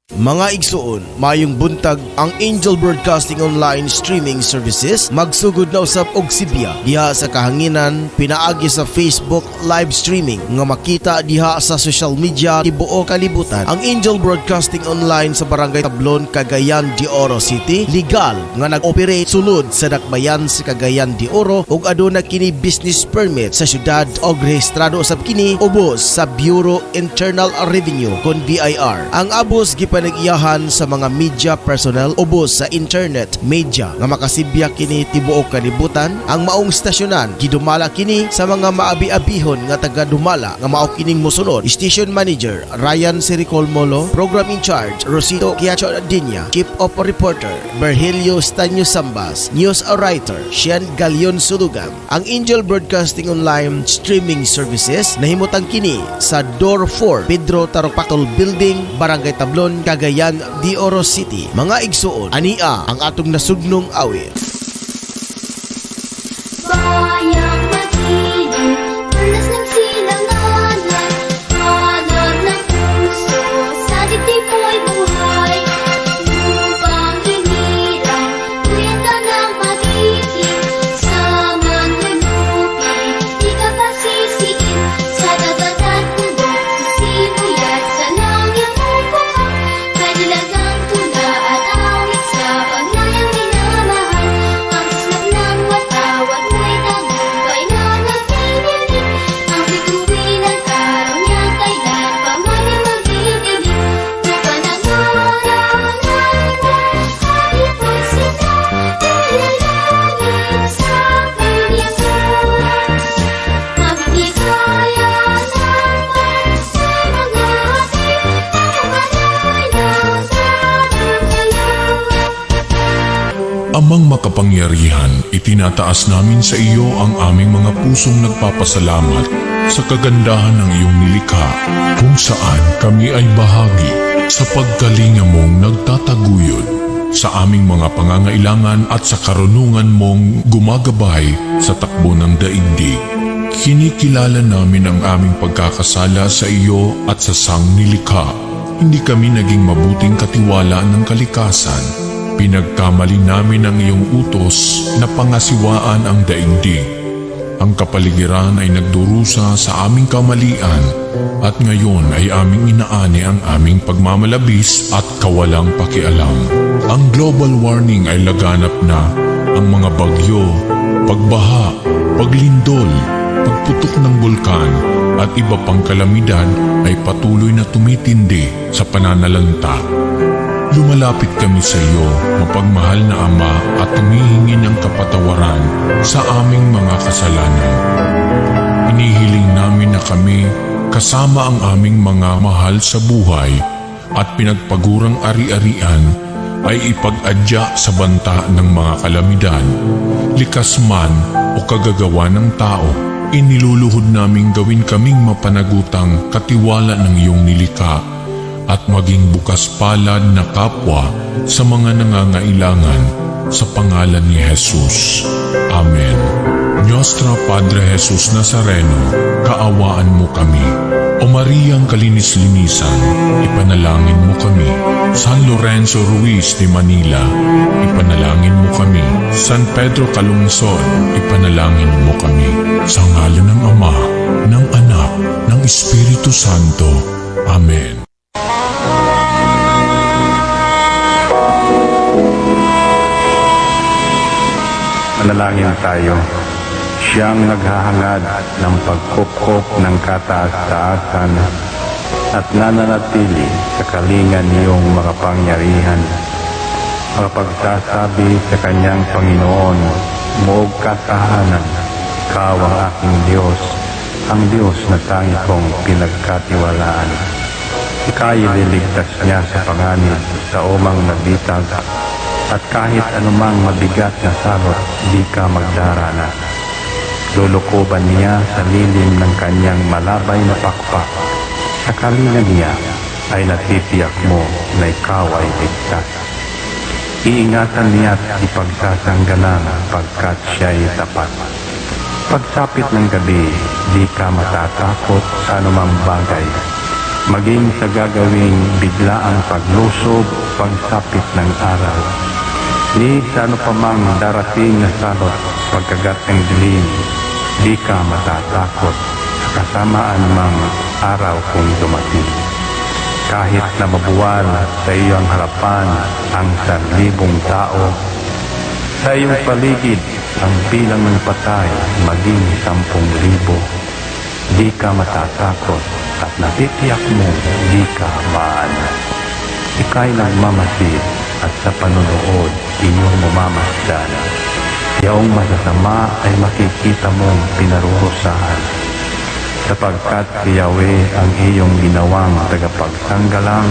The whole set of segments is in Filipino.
Mga igsuon, mayong buntag ang Angel Broadcasting Online Streaming Services magsugod na usab og Sibya diha sa kahanginan pinaagi sa Facebook live streaming nga makita diha sa social media tibuok kalibutan. Ang Angel Broadcasting Online sa Barangay Tablon, Cagayan de Oro City legal nga nag-operate sulod sa dakbayan sa Cagayan de Oro ug aduna kini business permit sa syudad og rehistrado usab kini ubos sa Bureau Internal Revenue kon BIR. Ang abos panag-iyahan sa mga media personnel ubos sa internet media nga makasibya kini tibuok kalibutan. Ang maong stasyonan gidumala kini sa mga maabi-abihon nga taga-dumala nga mao kining mosunod: Station Manager Ryan Siricolmolo, Program in Charge Rosito Quiacho Dinya, Chief of Reporter Berhelio Stanyo Sambas, News Writer Sian Galion Sulugan. Ang Angel Broadcasting Online Streaming Services nahimutang kini sa Door 4 Pedro Taropactol Building, Barangay Tablon, Cagayan de Oro City. Mga igsuon, ania ang atong nasugnong awit. Bayang makinig, tulas ng silanganan, hanap ng puso, sa dibdib-po'y buhay. Upang hinirang, kwenta ng pag-ibig, sa manlulupi, di ka pasisiin, sa dagat at bundok, sisibuyat, sa langit upuan, kanilagang tula at awit sa pagnayang minamahal, ang sislap ng watawat mo'y tagumpay na nagtitinig, ang bituin ng araw niyang kailan pa man ay magdidilig, na panangaraw ng buhay po'y sila, nilalangin sa kanyang buwan, magbigaya ng pag sa mga ating kumalalang Amang makapangyarihan, itinataas namin sa iyo ang aming mga pusong nagpapasalamat sa kagandahan ng iyong nilikha, kung saan kami ay bahagi sa pagkalinga mong nagtataguyod sa aming mga pangangailangan at sa karunungan mong gumagabay sa takbo ng daigdig. Kinikilala namin ang aming pagkakasala sa iyo at sa sangnilikha. Hindi kami naging mabuting katiwala ng kalikasan. Pinagkamali namin ang iyong utos na pangasiwaan ang daigdig. Ang kapaligiran ay nagdurusa sa aming kamalian at ngayon ay aming inaani ang aming pagmamalabis at kawalang pakialam. Ang global warming ay laganap na. Ang mga bagyo, pagbaha, paglindol, pagputok ng bulkan at iba pang kalamidad ay patuloy na tumitindi sa pananalanta. Lumalapit kami sa iyo, mapagmahal na Ama, at humihingi ng kapatawaran sa aming mga kasalanan. Inihiling namin na kami, kasama ang aming mga mahal sa buhay at pinagpagurang ari-arian, ay ipag-adya sa banta ng mga kalamidad. Likas man o kagagawa ng tao, iniluluhod naming gawin kaming mapanagutang katiwala ng iyong nilikha at maging bukas palad na kapwa sa mga nangangailangan sa pangalan ni Jesus. Amen. Nostra Padre Jesus Nazareno, kaawaan mo kami. O Mariang Kalinis-linisan, ipanalangin mo kami. San Lorenzo Ruiz de Manila, ipanalangin mo kami. San Pedro Calungsod, ipanalangin mo kami. Sa ngalan ng Ama, ng Anak, ng Espiritu Santo. Amen. Manalangin tayo. Siyang naghahangad ng pagkupkop ng kataas-taasan at nananatili sa kalinga niyong makapangyarihan. Makapagsasabi sa kanyang Panginoon, moog kasahanan, ikaw ang aking Diyos, ang Diyos na tangi kong pinagkatiwalaan. Ika'y ililigtas niya sa panganib sa umang nabitag, at kahit anumang mabigat na salot, di ka magdarana. Lulukoban niya sa lilim ng kanyang malabay na pakpak. Sa kalinga niya ay natitiyak mo na ikaw ay ligtas. Iingatan niya at ipagsasanggalang pagkat siya'y tapat. Pagsapit ng gabi, di ka matatakot sa anumang bagay. maging sa gagawing biglaang paglusob, pagsapit ng araw. Ni sa ano pa mang darating na salot, pagkagat ng dilim, di ka matatakot sa kasamaan mang araw kung dumating. Kahit na mabuwal sa iyong harapan ang 1,000 tao, sa iyong paligid ang bilang ng patay maging 10,000, di ka matatakot at natitiyak mo di ka maano. Ika'y nagmamasid at sa panunood iyong mamamasdan. Yaong masasama ay makikita mong pinarurusahan, sapagkat si Yahweh ang iyong ginawang tagapagsanggalang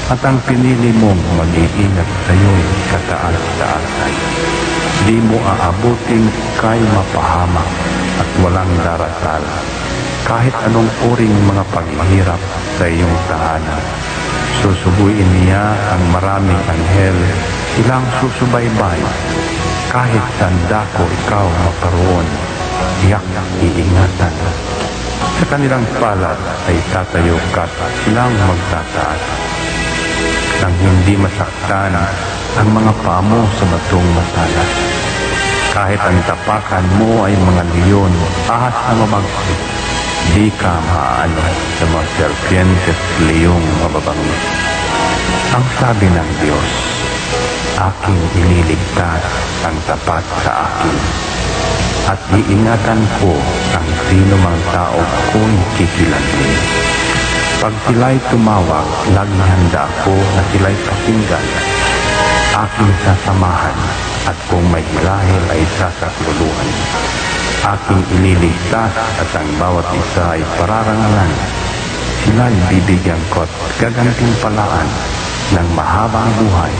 at ang pinili mong mag-iingat sa iyo'y kataas-taasan. Di mo aabutin kay mapahamak at walang darasal, kahit anong uring mga paghihirap sa iyong tahanan. Susubuin niya ang maraming anghel, silang susubaybay. Kahit sandako ikaw maparoon, tiyak iingatan. Sa kanilang palad ay tatayo ka at silang magtataas. Nang hindi masaktan ang mga pamo sa batong matalas. Kahit ang tapakan mo ay mga leon, ahas na mabagsik, di ka maaano sa mga serpientes leyong mababangis. Ang sabi ng Diyos, aking ililigtas ang tapat sa akin, at iingatan ko ang sino mang tao ko'y kikilantin. Pag sila'y tumawag, laging handa ako na sila'y pakinggan. Aking sasamahan, at kung may hilahil ay sasakluluhan. Aking ililigtas at ang bawat isa ay pararangalan. Sila'y bibigyan ko at gagantimpalaan ng mahabang buhay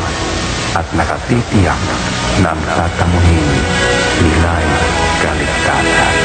at nakatitiyak na ang tatamuhin nila'y kaligtasan.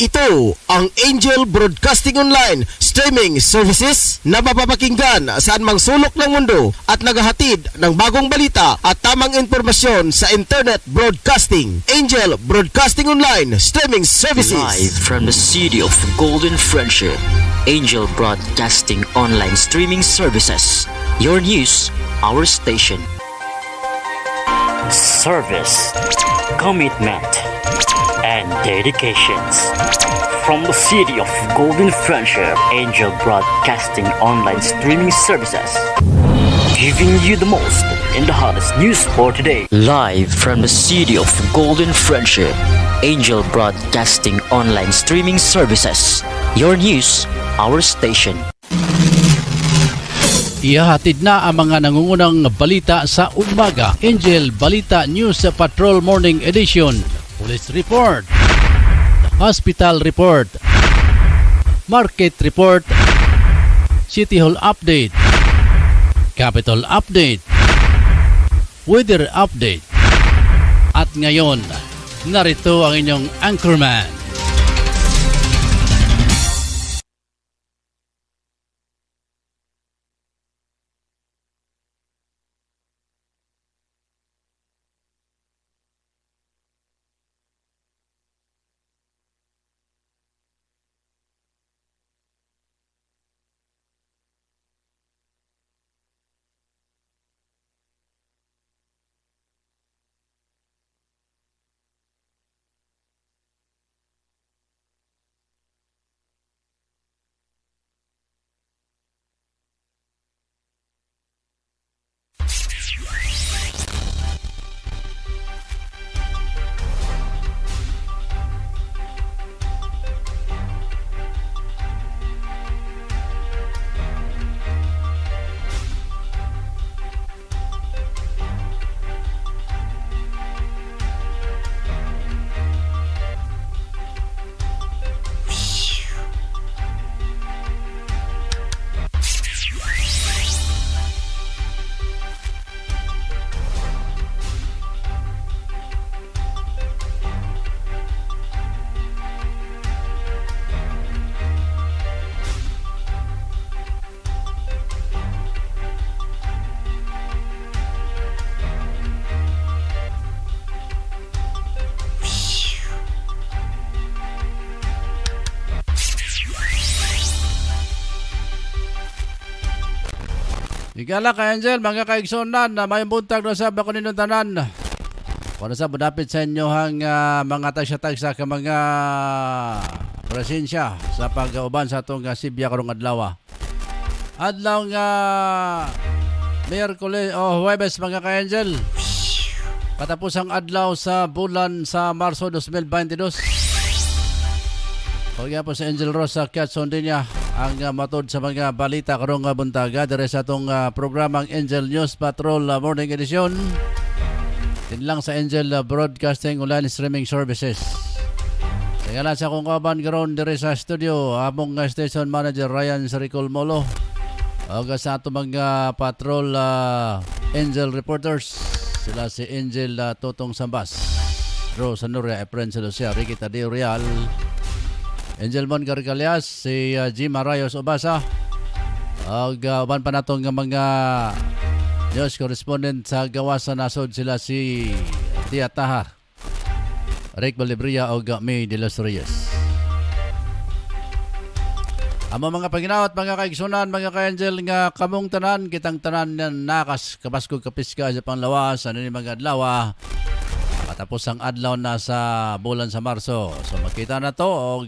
Ito ang Angel Broadcasting Online Streaming Services na mapapakinggan saan mang sulok ng mundo at naghahatid ng bagong balita at tamang impormasyon sa Internet Broadcasting. Angel Broadcasting Online Streaming Services. Live from the city of Golden Friendship, Angel Broadcasting Online Streaming Services. Your news, our station. Service, commitment, and dedications. From the city of Golden Friendship, Angel Broadcasting Online Streaming Services. Giving you the most in the hottest news for today. Live from the city of Golden Friendship, Angel Broadcasting Online Streaming Services. Your news, our station. Ihahatid na ang mga nangungunang balita sa umaga. Angel Balita News Patrol Morning Edition. Police Report, Hospital Report, Market Report, City Hall Update, Capital Update, Weather Update. At ngayon, narito ang inyong anchorman, Higala ka Angel, mga kaigsonan na may buntag na sa bako ninyong tanan. Kung sa budapit sa inyo hang mga tagsa-tagsa ka mga presensya sa pag-uban sa itong Sibya karong adlaw. Adlaw nga Miyerkules o Huwebes mga ka-Angel. Katapos ang adlaw sa bulan sa Marso 2022. Kaya po sa Angel Rosa Quezon din niya ang matod sa mga balita karong buntaga dire sa atong programang Angel News Patrol Morning Edition. Din lang sa Angel Broadcasting Online Streaming Services. Kaya sa akong kaban karon dire sa studio among station manager Ryan Saricol Molo. O sa ato mga patrol Angel reporters sila si Angel Totong Sambas, Rosa Nuria, Efren Lucia, Ricky Tadeo Real, Angel Mon Gargalias, si Jim Arayos Obasa, uban pa natong mga news correspondent sa gawas sa nasod sila si Tia Taha, Rick Balibria o May de los Reyes. Amo mga paginawat, mga kaigsunan, mga ka-Angel nga kamong tanan, kitang tanan na nakas kabaskog kapiska sa panglawas, ano ni mga adlaw. Matapos ang adlaw na sa bulan sa Marso. So makita na to o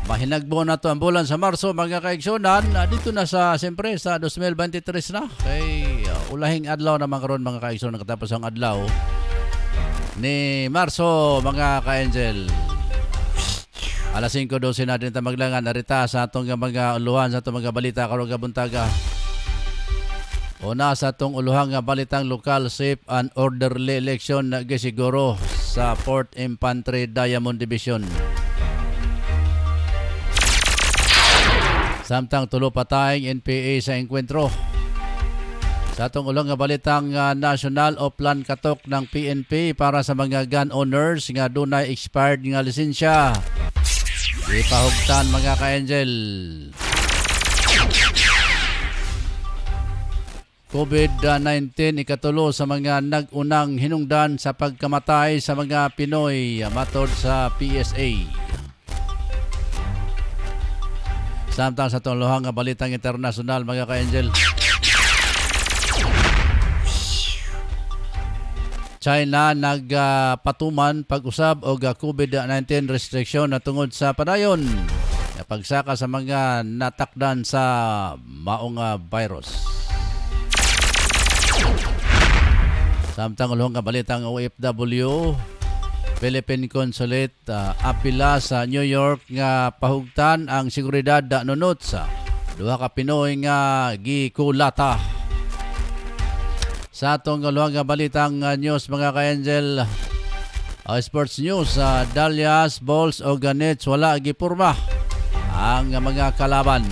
mahinagbo na to ang bulan sa Marso mga kaigsunan. Dito na sa siyempre sa 2023 na. Kay ulahing adlaw naman karon mga kaigsunan katapos ang adlaw ni Marso mga ka-Angel. Alas 5:12 natin ta maglangan narita sa atong mga uluhan sa atong mga balita karong buntaga. Una sa atong uluhang balitang lokal, safe and orderly election na gisiguro sa 4th Infantry Diamond Division. Samtang tulo patayng NPA sa enkwentro. Sa atong ulang balitang national o plan katok ng PNP para sa mga gun owners nga dunay expired nga lisensya. Ipahugtan mga ka-Angel. COVID-19 ikatulo sa mga nag-unang hinungdan sa pagkamatay sa mga Pinoy matod sa PSA. Samtang sa tuluhang balitang internasyonal mga ka-Angel. China nagpatuman pag-usab og COVID-19 restriction na tungod sa padayon na pagsaka sa mga natakdan sa maong virus. Samtang ulong balitang OFW, Philippine Consulate apila sa New York nga pahugtan ang seguridad nunot sa duha ka Pinoy nga gikulata. Sa atong kaluhang balitang news mga ka-Angel, sports news, Dalias, Balls o Ganets wala gipurma ang mga kalaban.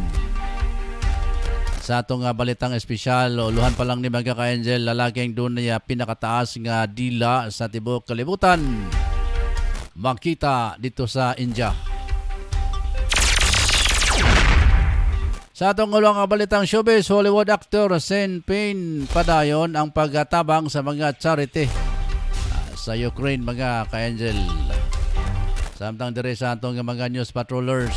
Sa atong balitang espesyal, uluhan pa lang ni mga ka-Angel, lalaking doon niya pinakataas nga dila sa tibok kalibutan. Makita dito sa India. Sa atong ulang balitang showbiz, Hollywood actor Sean Penn padayon ang pagtabang sa mga charity sa Ukraine mga ka-Angel. Samtang dire sa atong mga news patrollers,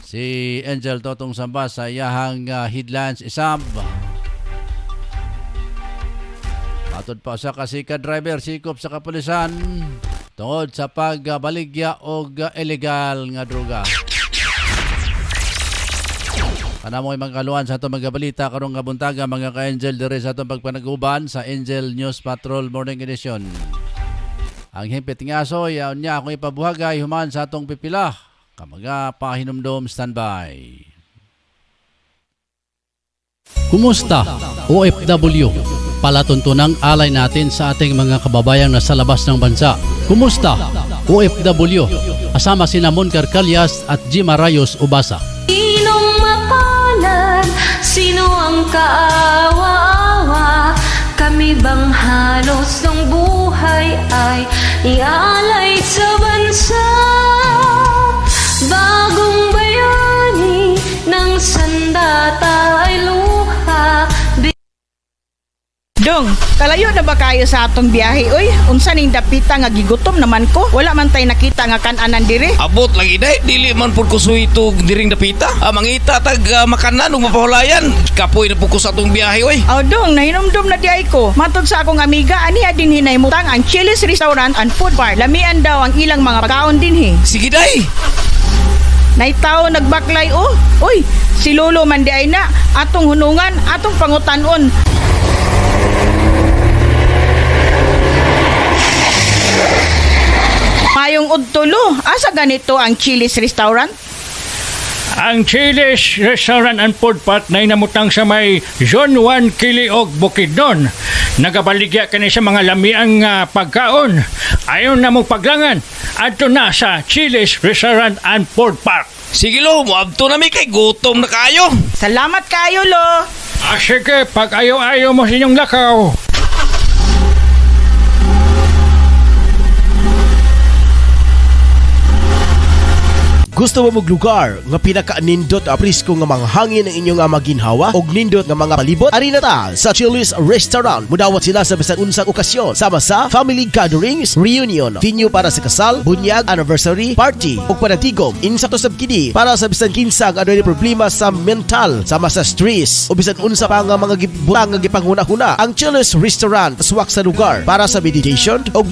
si Angel Totong Sambas sa iyahang headlines isab. Matod pa sa kasika driver sikop sa kapulisan tungod sa pagbaligya og illegal nga droga. Kanamo ay mga kaluan sa itong mga balita karong nga buntaga mga ka-Angel dire sa itong pagpanaguban sa Angel News Patrol Morning Edition. Ang himpit nga asoy, niya akong ipabuhagay human sa itong pipila. Kamaga pahinumdom standby. Kumusta OFW? Palatuntunang alay natin sa ating mga kababayang nasa labas ng bansa. Kumusta OFW? Asama sina Moncard Calyas at Jim Arayos Obasa. Sino ang kaawa-awa? Kami bang halos ng buhay ay ialay sa bansa? Bagong bayani ng sandata ay luha. Dong, kalayo na ba kayo sa atong biyahe oy? Unsa ning dapita nga gigutom naman ko? Wala man tay nakita nga kan-anan diri. Abot lagi day, dili man pud ko suito diring dapita. Mangita tag makanan ug mapahulayan. Kapoy na pud ko sa atong biyahe oy. Aw dong, nahinomdom na di ay ko. Matod sa akong amiga, aniya din hinaymutang ang Chili's Restaurant and Food Park. Lamian daw ang ilang mga pagkaon dinhi. Sige day. Naitaw nagbaklay oh. Uy, si Lolo man di ay na. Atong hunungan, atong pangutanon. Mayong udtulo, asa ganito ang Chili's Restaurant? Ang Chili's Restaurant and Food Park na inamutang sa may Zone 1 Kiliog, Bukidnon. Nagabaligya kani sa mga lamiang pagkaon. Ayon na mo paglangan, adto na sa Chili's Restaurant and Food Park. Sige lo, muabto na mi kay gutom na kayo. Salamat kayo, Lo. Sige, pag ayaw-ayaw mo sa inyong lakaw. Gusto mo maglugar nga pinaka-nindot presko nga mga hangin ang inyong maginhawa og nindot nga mga palibot? Ari na ta sa Chili's Restaurant. Mudawat sila sa bisan unsang okasyon sama sa family gatherings, reunion, venue para sa kasal, bunyag, anniversary, party ug panatigom. Insa to sab kini para sa bisan kinsa nga adunay problema sa mental sama sa stress o bisan unsa pa nga mga gibutang nga gipanghuna-huna. Ang Chili's Restaurant swak sa lugar para sa meditation ug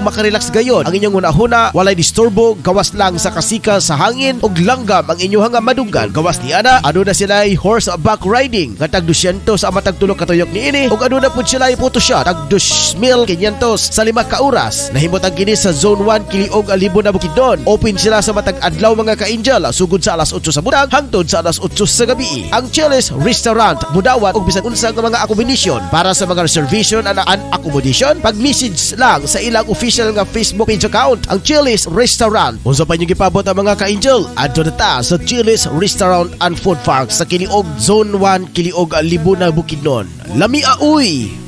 makarelax gayon. Ang inyong hunahuna walay disturbo, gawas lang sa kasika sa hangin ug langgam ang inyong madunggan. Gawas ni ana, aduna sila horseback riding nga tag 200 sa matag tulo ka tuyok niini ug aduna pud sila photoshoot tag 2,500 sa 5 ka oras. Nahimot ang kini sa Zone 1 Kiliog, Alibo na Bukidnon. Open sila sa matag adlaw mga ka-angel sugod sa alas 8 sa buntag hangtod sa alas 8 sa gabi. Ang Chili's Restaurant mudawat og bisan unsa nga mga accommodation. Para sa mga reservation and accommodation, pag-message lang sa ilang official nga Facebook page account, ang Chili's Restaurant. Unsa pa inyo gipabot ang mga ka-angel, adto na ta sa Chili's Restaurant and Food Park sa Kiliog, Zone 1 Kiliog, Alibo na Bukidnon. Lami uy!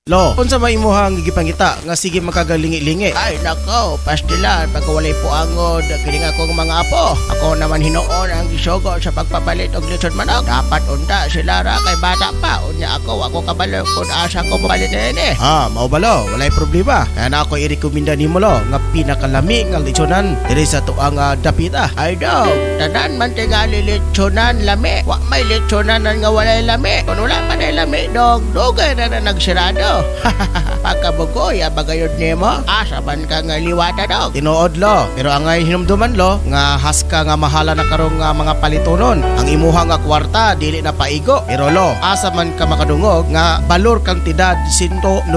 Lo, unsa may imuhang gigipangita nga sige makagalingi-lingi? Ay nako, pastilan pag walay puangod kini nga akong mga apo. Ako naman hinuon ang gisugo sa pagpapalit og lechon manok. Dapat unta sila ra kay bata pa. Unya ako kabalo kun asa ko mapalit ni. Mao balo, walay problema. Kaya na ako i-rekomenda nimo lo nga pinakalami nga lechonan diri sa tuang dapita. Ay daw, tanan man tingali lechonan lami. Wa may lechonan nga walay lami. Kun wala pa na lami dog, dugay na nagsirado. Pagkabugoy, abagayod nimo, asa man ka nga liwata dog. Tinuod lo, pero angay hinumduman lo, nga haska nga mahala na karong mga palitonon. Ang imuha nga kwarta, dili na paigo. Pero lo, asa man ka makadungog, nga balor kantidad 195,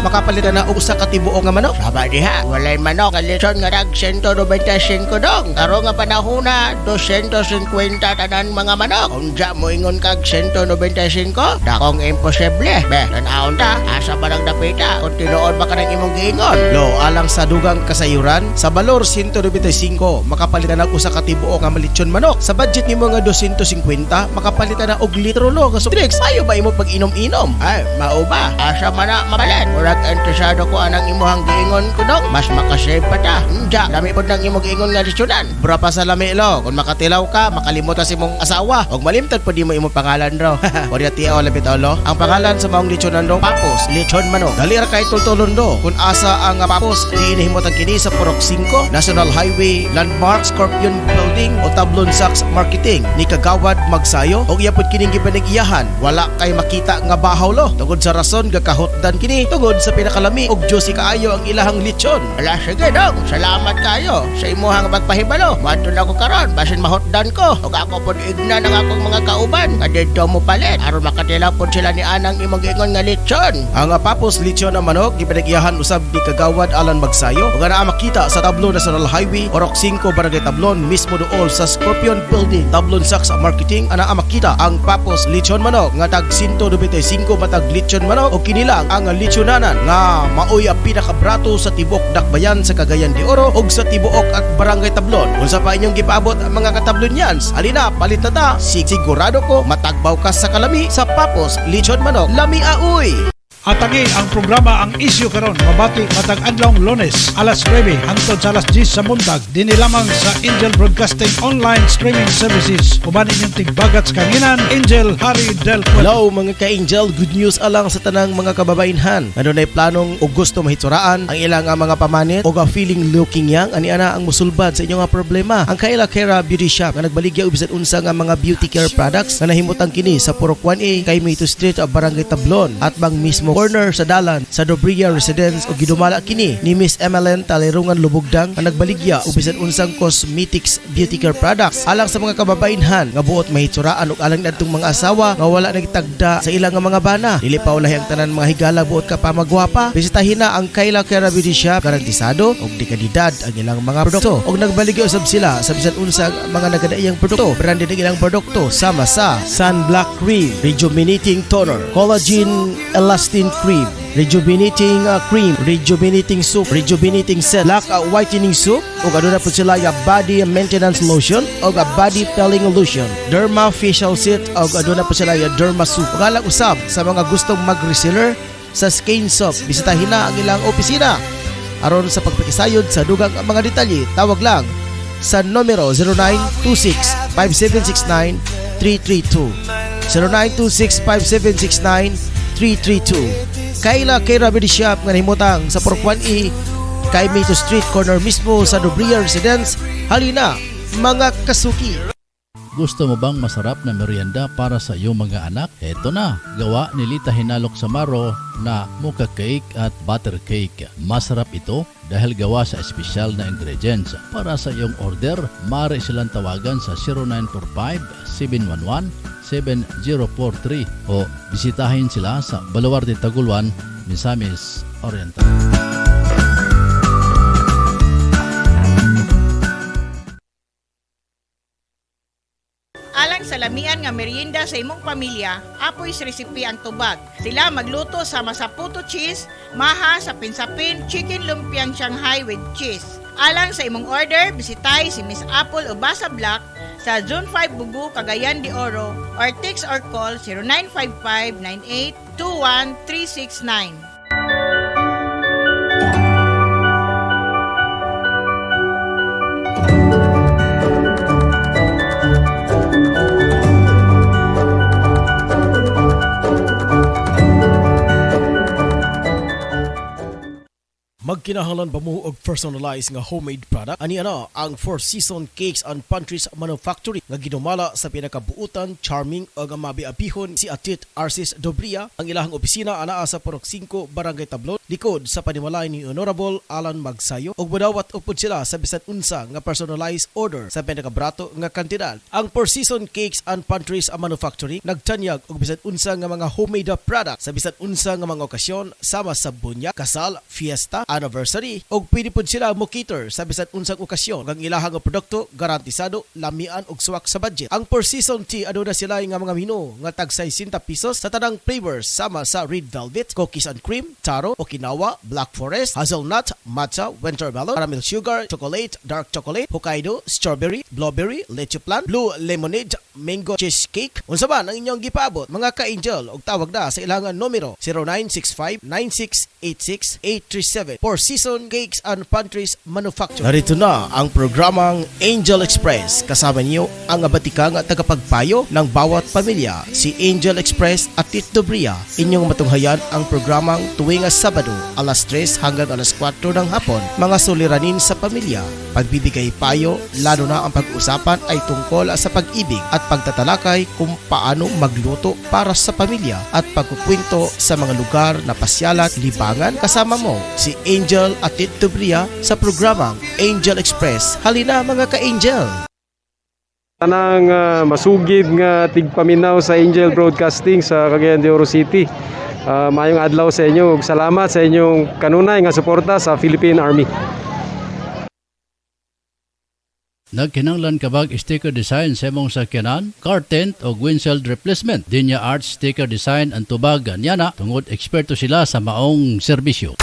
makapalitan na og usa ka tibuok nga manok. Saba diha, walay manok, kalison nga dag 195 dong. Karong nga panahuna, 250 tanan mga manok. Unja mo ingon kag 195, dakong imposible. Be, tanaon ta, asa ba nang dapita kung tinuod ba ka ng imong giingon? Lo, alang sa dugang kasayuran, sa balor 195, makapalitan na usa ka tibuok nga malitsyon manok. Sa budget nimo nga 250, makapalitan na og litro lo nga drinks. Ayo ba imo pag-inom-inom? Ay, mao ba? Asa man na mabalan? Murag interesado ko anang imong giingon ko dong. Mas makasave pa ta. Unja, dami pod nang imong giingon nga litsyonan. Bura pa sa lami lo, kung makatilaw ka, makalimot sa imong asawa. Og malimtad pod mo imong pangalan ro. Ori tiaw labit lo. Ang pangalan sa maong litsyonan ro, Papos lechon manok. Dali ra kay tultulon do. Kung asa ang Papos, diinihimot ang kini sa Purok 5, National Highway, Landmark, Scorpion Building o Tablon Sachs Marketing ni Kagawad Magsayo. Og iyapod kining gipanag-iyahan, wala kay makita nga bahaw lo. Tungod sa rason gakahotdan kini tungod sa pinakalami og juicy kaayo ang ilahang lechon. Ala sige dong, salamat kayo sa imuhang pagpahibalo. Madto na ko karon basin mahotdan ko. Og ako pod igna ng akong mga kauban nga didto mo palit aron makatilaw pod sila ni anang imong giingon nga lechon. Ang Papos lechon na manok gipanag-iyahan usab ni Kagawad Alan Magsayo ug naa makita sa Tablon National Highway, Orok 5, Barangay Tablon, mismo dool sa Scorpion Building, Tablon Sachs Marketing. Ana makita ang Papos lechon manok nga tag 195 matag lechon manok ug kini lang ang lechonanan nga maoy ang pinakabrato sa tibok Dakbayan sa Cagayan de Oro ug sa tibuok at Barangay Tablon. Unsa pa inyong gipaabot ang mga katablonyans? Alina, palit na ta. Sigurado ko matagbaw ka sa kalami sa Papos lechon manok. Lami uy! Atangi ang programa ang isyu karon mabati matag adlong Lunes alas 9 hangtod sa alas 10 sa buntag dinhi lamang sa Angel Broadcasting Online Streaming Services. Uban inyong tigbagat sa kanginan Angel Harry Del Puerto. Hello mga ka-Angel, good news alang sa tanang mga kababainhan. Ano na'y planong o gusto mahitsuraan ang ilang mga pamanit o feeling looking young ani ana ang musulbad sa inyong nga problema. Ang Kayla Kera Beauty Shop nga nagbaligya og bisan unsa nga mga beauty care products nga nahimutang kini sa Purok 1A kay Mayto Street of Barangay Tablon at bang mismo corner sa dalan sa Dobria Residence o gidumala kini ni Miss Emeline Talerungan Lubugdang nga nagbaligya og bisan unsang cosmetics beauty care products alang sa mga kababainhan nga buot mahitsuraan ug alang nadtong mga asawa nga wala nagtagda sa ilang nga mga bana. Dili pa ulahi ang tanan mga higala buot ka pa magwapa. Bisitahin na ang Kayla Kera Beauty Shop, garantisado og di kalidad ang ilang mga produkto og nagbaligya usab sila sa bisan unsang mga nagadaiyang produkto. Branded ang ilang produkto sama sa Sunblock Cream, Rejuvenating Toner, Collagen Elastin Cream, Rejuvenating Cream, Rejuvenating Soup, Rejuvenating Set, Black Whitening Soup, ug aduna po sila yung Body Maintenance Lotion ug Body Peeling Lotion, Derma Facial Set ug aduna po sila yung Derma Soup. Ug alang usab sa mga gustong mag-reseller sa Skin Soap, bisitahin na ang ilang opisina. Aron sa pagpakisayod sa dugang mga detalye, tawag lang sa numero 0926-5769-332 0926-5769-332. Kayla Kera Beauty Shop nga nahimutang sa Purok 1E kay Mayto Street corner mismo sa Dobria Residence. Halina mga kasuki. Gusto mo bang masarap na merienda para sa iyong mga anak? Eto na, gawa ni Lita Hinalok Samaro na mocha cake at butter cake. Masarap ito dahil gawa sa espesyal na ingredients. Para sa iyong order, maaari silang tawagan sa 0945-711-7043 o bisitahin sila sa Baluarte Taguluan, Misamis Oriental. Alang sa lamian nga merienda sa imong pamilya, apoy sa resipe ang tubag. Sila magluto sama sa puto cheese, maha, sapin-sapin, chicken lumpiang Shanghai with cheese. Alang sa imong order, bisitay si Miss Apple Ubasa Black sa Zone 5 Bugu, Cagayan de Oro or text or call 0955-9821-369. Magkinahanglan ba mo og personalized nga homemade product? Ani ana ang Four Seasons Cakes and Pantries Manufacturing nga ginumala sa pinakabuutan, charming ug mabiabihon si Atit Arcis Dobria. Ang ilahang opisina anaa sa Purok 5, Barangay Tablon, likod sa panimalay ni Honorable Alan Magsayo ug modawat upod sila sa bisan unsa nga personalized order sa pinakabrato nga kantidad. Ang Four Seasons Cakes and Pantries Manufacturing nagtanyag og bisan unsa nga mga homemade product sa bisan unsa nga mga okasyon sama sa bunya, kasal, fiesta, anniversary og pwede pod sila mo cater sa bisan unsang okasyon. Ang ilahang nga produkto garantisado, lamian og suwak sa budget. Ang Four Seasons Tea aduna sila nga mga menu nga tag 60 pesos sa tanang flavors sama sa red velvet, cookies and cream, taro, Okinawa, black forest, hazelnut, matcha, winter melon, caramel sugar, chocolate, dark chocolate, Hokkaido, strawberry, blueberry, leche plan, blue lemonade, mango cheesecake. Unsa ba ang inyong gipaabot mga ka-Angel og tawag na sa ilang numero 0965-9686-837 Four Seasons Cakes and Pantries Manufacturing. Narito na ang programang Angel Express. Kasama niyo ang abatikang at tagapagpayo ng bawat pamilya, si Angel Express at Tit Dobria. Inyong matunghayan ang programang tuwing Sabado, alas 3 hanggang alas 4 ng hapon. Mga suliranin sa pamilya, pagbibigay payo, lalo na ang pag-usapan ay tungkol sa pag-ibig at pagtatalakay kung paano magluto para sa pamilya at pagkukwento sa mga lugar na pasyalan, libangan. Kasama mo si Angel at Tit Dobria sa programang Angel Express. Halina mga ka-Angel! Tanang masugid nga tigpaminaw sa Angel Broadcasting sa Cagayan de Oro City. Mayong adlaw sa inyo ug salamat sa inyong kanunay nga suporta sa Philippine Army. Nagkinanglan kabag sticker design sa imong sakyanan, car tent o windshield replacement. Dinya Arts Sticker Design ang tubag nyana tungod eksperto sila sa maong serbisyo.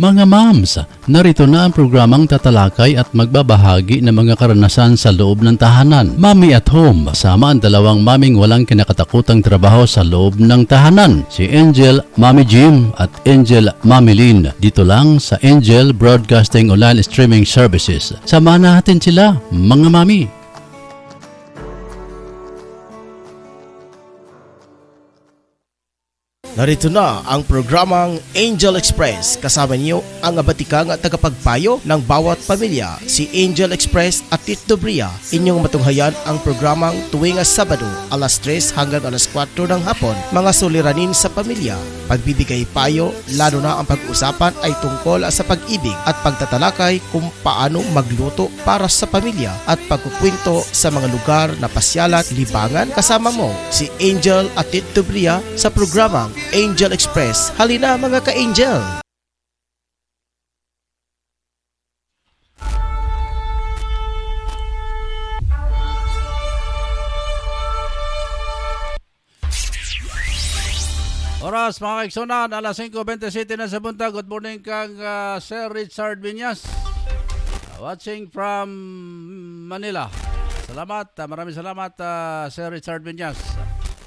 Mga moms, narito na ang programang tatalakay at magbabahagi ng mga karanasan sa loob ng tahanan. Mommy at Home, kasama ang dalawang maming walang kinakatakutang trabaho sa loob ng tahanan. Si Angel, Mommy Jim at Angel, Mommy Lynn. Dito lang sa Angel Broadcasting Online Streaming Services. Samahan natin sila, mga mami. Narito na ang programang Angel Express. Kasama niyo ang abatikang at tagapagpayo ng bawat pamilya, si Angel Express at Tito Bria. Inyong matunghayan ang programang tuwing Sabado, alas 3 hanggang alas 4 ng hapon. Mga suliranin sa pamilya, pagbibigay payo, lalo na ang pag-usapan ay tungkol sa pag-ibig at pagtatalakay kung paano magluto para sa pamilya at pagkukwento sa mga lugar na pasyalan, libangan. Kasama mo si Angel at Tito Bria sa programang Angel Express. Halina mga ka-Angel! Oras mga kaigsunan, alas 5:27 na sa buntag. Good morning kang Sir Richard Viñas. Watching from Manila. Salamat, maraming salamat Sir Richard Viñas.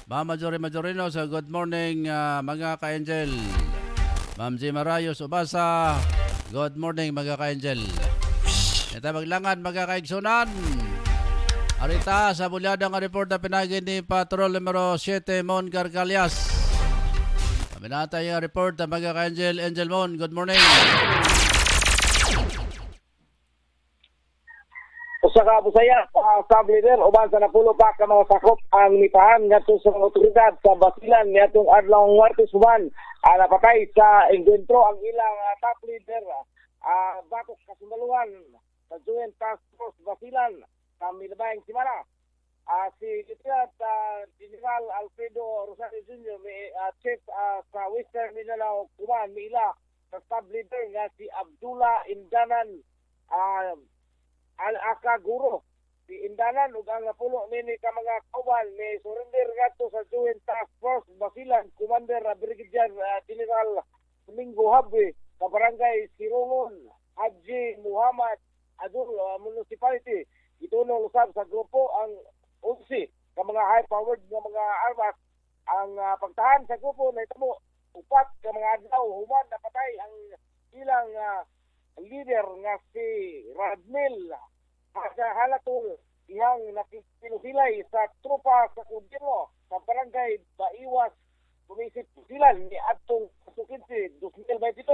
Ma'am Majorino, so good morning mga ka-Angel. Ma'am G. Marayos Ubasa, good morning mga ka-Angel. Ito maglangan mga kaigsunan. Arita sa bulyada nga report na pinagi ni Patrol numero 7 Mon Gargalias. Aminata yung report na mga ka-Angel. Angel Mon, good morning. Usa ka busaya sub leader uban sa napulo pa ka mga sakop ang mipahan ngadto sa mga otoridad sa Basilan niadtong adlaw Martes human napatay sa engkwentro ang ilang top leader batok kasundaluhan sa Joint Task Force Basilan sa milabayang simana. Si Lieutenant General Alfredo Rosario Jr. Chief sa Western Mindanao Kuman Mila sa sub leader nga si Abdullah Indanan Al-Aka Guro. Si Indanan ug ang napulo nini ka mga kauban ni surrender ngadto sa Joint Task Force Basilan Commander Brigadier General Domingo Habwe sa barangay Sirongon, Haji Muhammad Adul Municipality. Itunong usab sa grupo ang 11 ka mga high-powered nga mga armas. Ang pagtahan sa grupo na itamo upat ka mga adlaw human napatay ang ilang leader nga si Radmil Halatul iyang nakikinusilay sa trupa sa gobyerno sa barangay Baiwas Bumisip Silan ni atong Sukinsi 2022.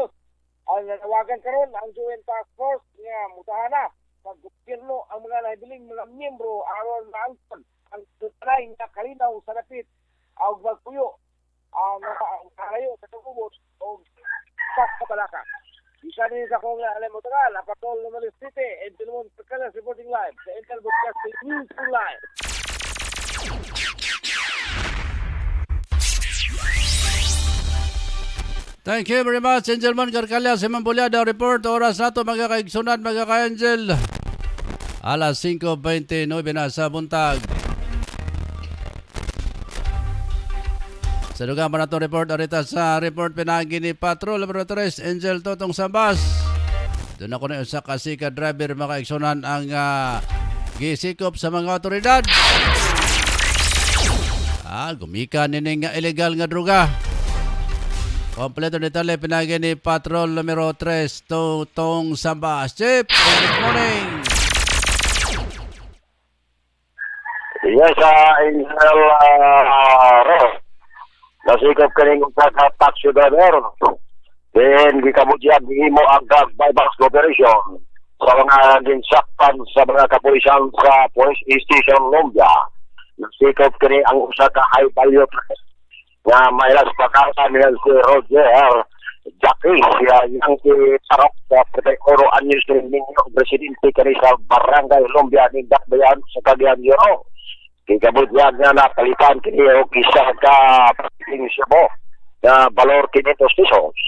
Ang nanawagan karon ang Joint Task Force nga mutahana sa gobyerno ang mga nahibiling mga miyembro aron maangkon ang tutray nga kalinaw sa napit ug magpuyo ang kalayo sa tugubot o sa kabalaka. Isa din sa kong alam mo tagal, Apatol Numalis City, Angel Mon Percalas reporting live sa Intel Broadcasting News Live. Thank you very much, Angel Mon Gargalias. Simang Bulyada report. Oras na ito mga kaigsunan, mga ka-Angel. Alas 5:29 na sa buntag. Sa lugar pa na ito report, arita sa report pinagi ni Patrol Laboratories, Angel Totong Sambas. Doon ako na usa kasi ka-driver makaiksunan ang gisikop sa mga otoridad. Gumika nini nga illegal nga droga. Kompleto detalye pinagi ni Patrol numero 3, Totong Sambas. Chip, good morning. Yes, Angel Ross. Nasikop kaning taxi driver. Then, gikabudyag mo ang drug buybacks cooperation sa mga ginsakpan sa mga kapulisan sa Police Station Lumbia. Nasikop kaning ang usa ka high value na mailas pagkakasan nila si Roger Jackie, yang sarap sa Oro Administrative Presidente kani sa Barangay Lumbia ni Dakbayan sa Cagayan de Oro. Kikabudyag nga napalitan kini o isa ka pating siya mo na valor 500 pesos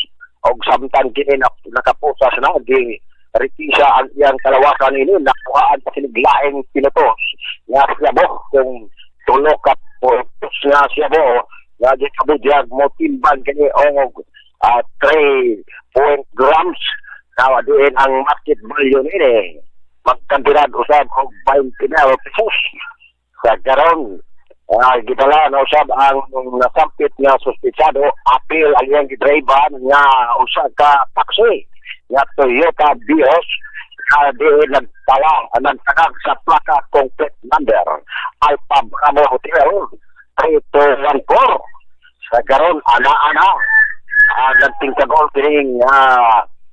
o samtang kini nakapusas na di retisa ang iyang kalawakan ini nakuhaan pa siniglaing pinutos nga siya mo kung tulok at nga siya mo nga kikabudyag mo timban kini o 3.grams na diin ang market value nini magkantidad usab og 20 pesos sa karon gitala na usab ang nasampit nga suspitsado apil ang iyang gidriban nga usa ka taxi nga Toyota Vios diin nagtagag sa plaka complete number Alpha Bravo Hotel 3214 sa karon ana nagting kagol kining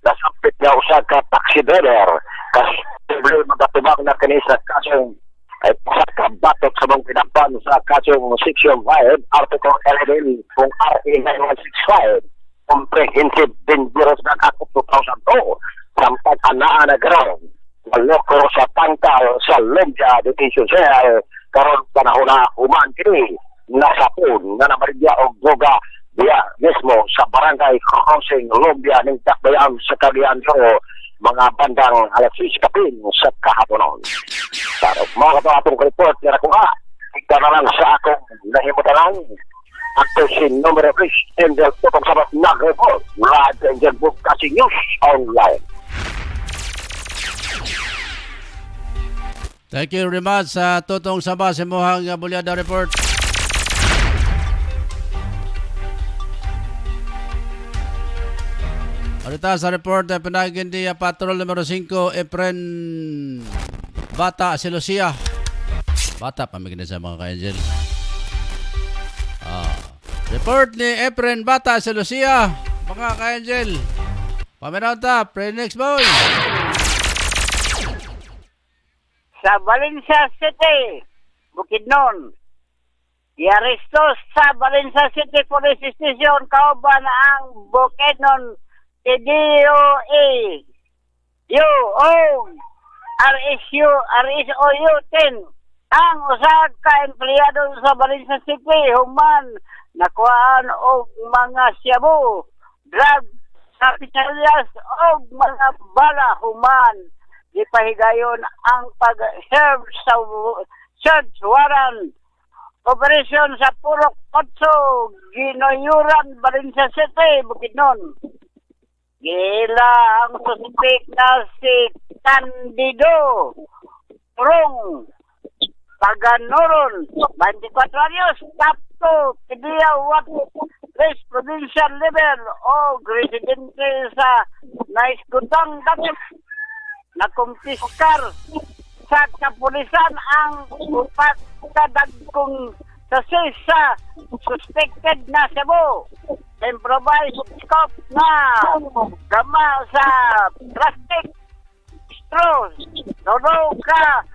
nasampit nga usa ka taxi driver kasi magatubag na kini sa kasong ay sa batok sa mga pinampan sa kasong Section 5 Article 11 kung RA 9165 Comprehensive Dangerous Drug Act of 2002 sampai anaa na karon maloko sa tangkal sa Lumbia Detention Cell karon panahon na human kini nasapon nga namarigya og droga diya mismo sa barangay Crossing Lumbia ng Dakbayan sa Cagayan de Oro mga bandang alas 6 kapin sa kahaponon. Para mga kapatong report na nakuha, ika na lang sa akong nahimutanan. Ako si numero 3, Angel Tutong Sabat nag-report mula sa Angel Broadcasting News Online. Thank you very much sa Tutong Sabah sa Mohang Bulyada Report. Arita sa report na pinagin di Patrol numero 5 Efren Bata si Lucia. Bata pamigin sa mga ka-angel. Report ni Efren Bata si Lucia, mga ka-angel. Paminaw ta, pre next boy. Sa Valencia City, Bukidnon. Iaresto sa Valencia City Police Station kauban ang Bukidnon DOA RSOU 10 ang usa ka empleyado sa Valencia City human nakuhaan og mga shabu, drug, sapitalias og mga bala human ipahigayon ang pag-serve sa search warrant operation sa Purok 8 Ginoyuran, Valencia City, Bukidnon. Gila ang suspek na si Candido Prong Paganoron, 24 anyos, Tapto, Pidia, West Provincial Level o residente sa Naiskutang Dapat nakumpiskar sa kapulisan ang upat kadagkong sa suspected na Cebu. Improvise scope na gama sa plastic straws. Nono ka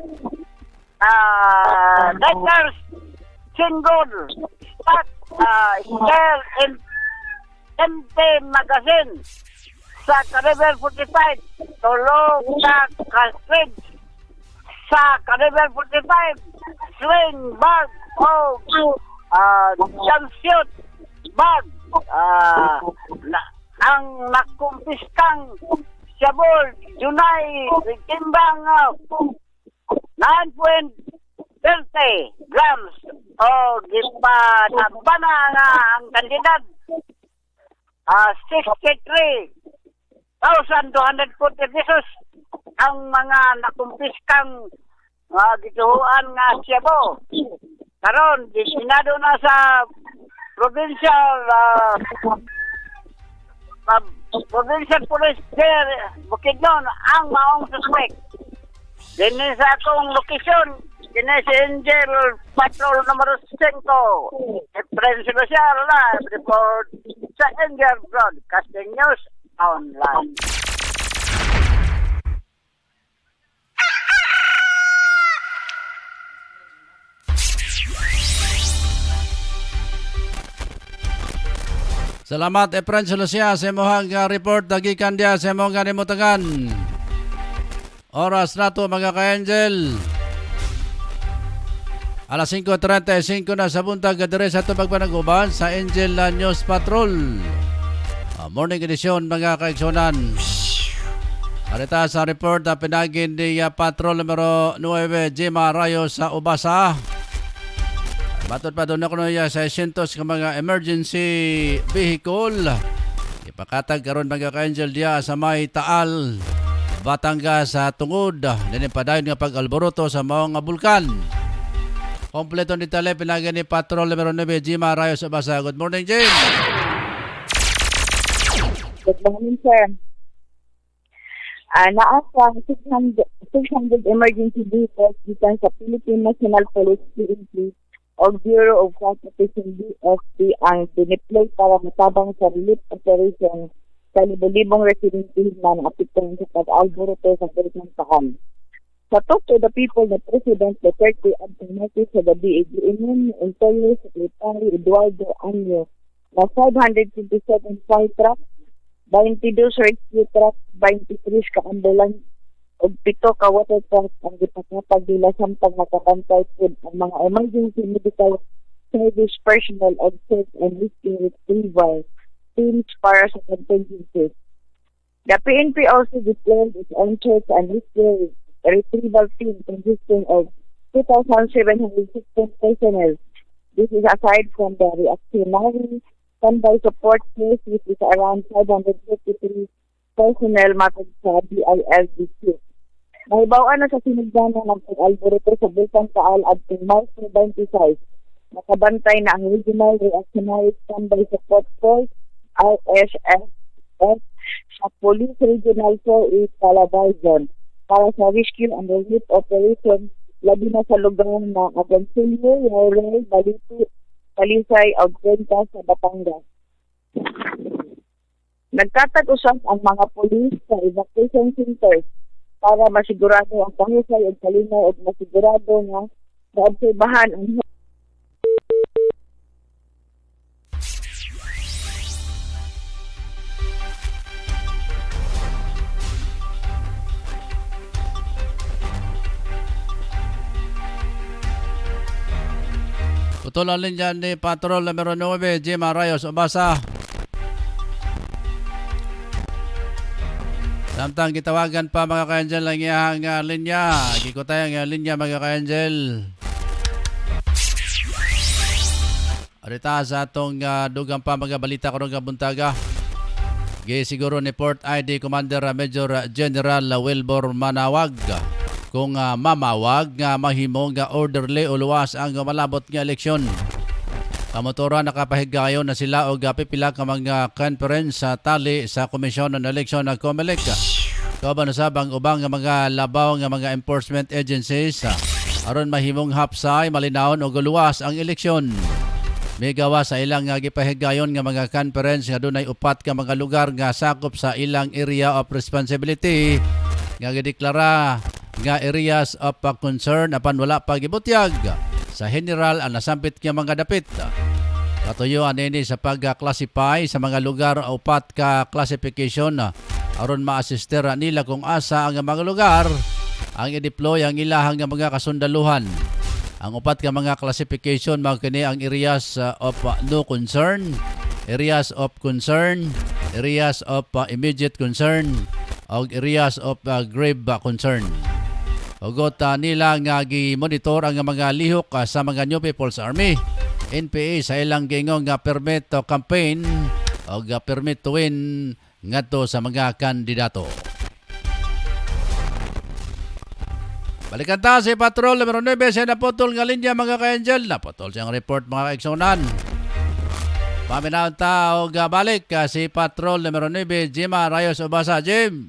letters single stock share and empty magazine sa Caliber 45 tulong sa cartridge sa Caliber 45 sling bag o jumpsuit bag ang nakumpiskang sabol Junay timbang 9.30 grams o gipanabana nga ang kandidat 63,240 pesos ang mga nakumpiskang gituhuan nga siyabo. Karon destinado na sa provincial police there Bukidnon ang maong suspect. Dini sa akong location kini si Angel Patrol numero 5 Efren Siluciar live report sa Angel Broadcasting News Online. Salamat Efren Silucia sa imong report dagikan dia sa imong kanimutagan. Oras nato mga ka-angel. Alas 5:35 na sa buntag dire sa tubag panag-uban sa Angel News Patrol. Morning edition mga kaigsunan. Arita sa report na pinagin ni Patrol numero 9 Jima Rayo sa Ubasa. Batod pa doon ako sa 600 ka mga emergency vehicle Ipakatag karon mga ka-angel diya sa may Taal, Batangas sa tungod. Dili padayon nga pag-alboroto sa maong nga bulkan. Kompleto ni tale pinagi ni Patrol numero 9 Jima Rayos Abasa. Good morning, Jim. Good morning, sir. Naasa 600 emergency vehicles gikan sa Philippine National Police PNP o Bureau of Transportation BFP ang dineploy para matabang sa relief operation sa libo-libong residentes na naapektuhan sa pag-alboroto sa Philippine Taal. Sa talk to the people, the President declared to notice sa gabi, Union Interior Secretary Eduardo Anyo na 527 fire truck, 22 rescue truck, 23 ka-ambulance, o 7 ka-water truck ang ipakapag nila samtang nakabantay po ang mga emergency medical service personnel of search and rescue retrieval teams para sa contingencies. The PNP also deployed its own search and rescue retrieval team consisting of 2,716 personnel. This is aside from the reactionary standby support force which is around 553 personnel matag sa BILDC. Nahibawan na sa sinugdanan ng pag-alboroto sa Bulkan Taal at March 26. Nakabantay na ang Regional Reactionary Standby Support Force RSSF sa Police Regional 4 Calabarzon para sa rescue and relief operation labi na sa lugar na Agoncillo, Laurel, Balito, Talisay, o Cuenca sa Batangas. Nagtatag-usap ang mga pulis sa evacuation centers para masigurado ang pahusay at kalinaw at masigurado na maobserbahan ang Putol ang linya ni Patrol numero 9 Jim Rayos Abasa. Samtang gitawagan pa mga ka-angel ang iyang linya. Gikutay ang linya mga ka-angel. Arita sa atong dugang pa mga balita karong buntaga. Siguro ni Port ID Commander Major General Wilbur Manawag. Kung mamawag nga mahimong nga orderly o luwas ang malabot nga eleksyon. Kamotora nakapahigayon na sila o pipila ka mga conference sa tali sa Komisyon ng Eleksyon ng COMELEC. Kauban usabang ubang nga mga labaw nga mga enforcement agencies aron mahimong hapsay, malinawon o guluwas ang eleksyon. May gawa sa ilang nga gipahigayon nga mga conference nga dunay upat ka mga lugar nga sakop sa ilang area of responsibility nga gideklara nga areas of concern apan wala pa gibutyag sa general ang nasampit nga mga dapit. Katuyuan ini sa pag-classify sa mga lugar upat ka classification aron ma-assister nila kung asa ang mga lugar ang i-deploy ang ilahang nga mga kasundaluhan. Ang upat ka mga classification mao kini ang areas of no concern, areas of concern, areas of immediate concern, o areas of grave concern. Ugot nila nga gi-monitor ang mga lihok sa mga New People's Army, NPA sa ilang gingong nga permit to campaign o permit to win ngadto sa mga kandidato. Balikan ta si Patrol numero 9 sa naputol nga linya mga ka-angel. Naputol siyang report mga kaigsunan. Paminaw ta o balik si Patrol numero 9 Jima Rayos Abasa. Jim.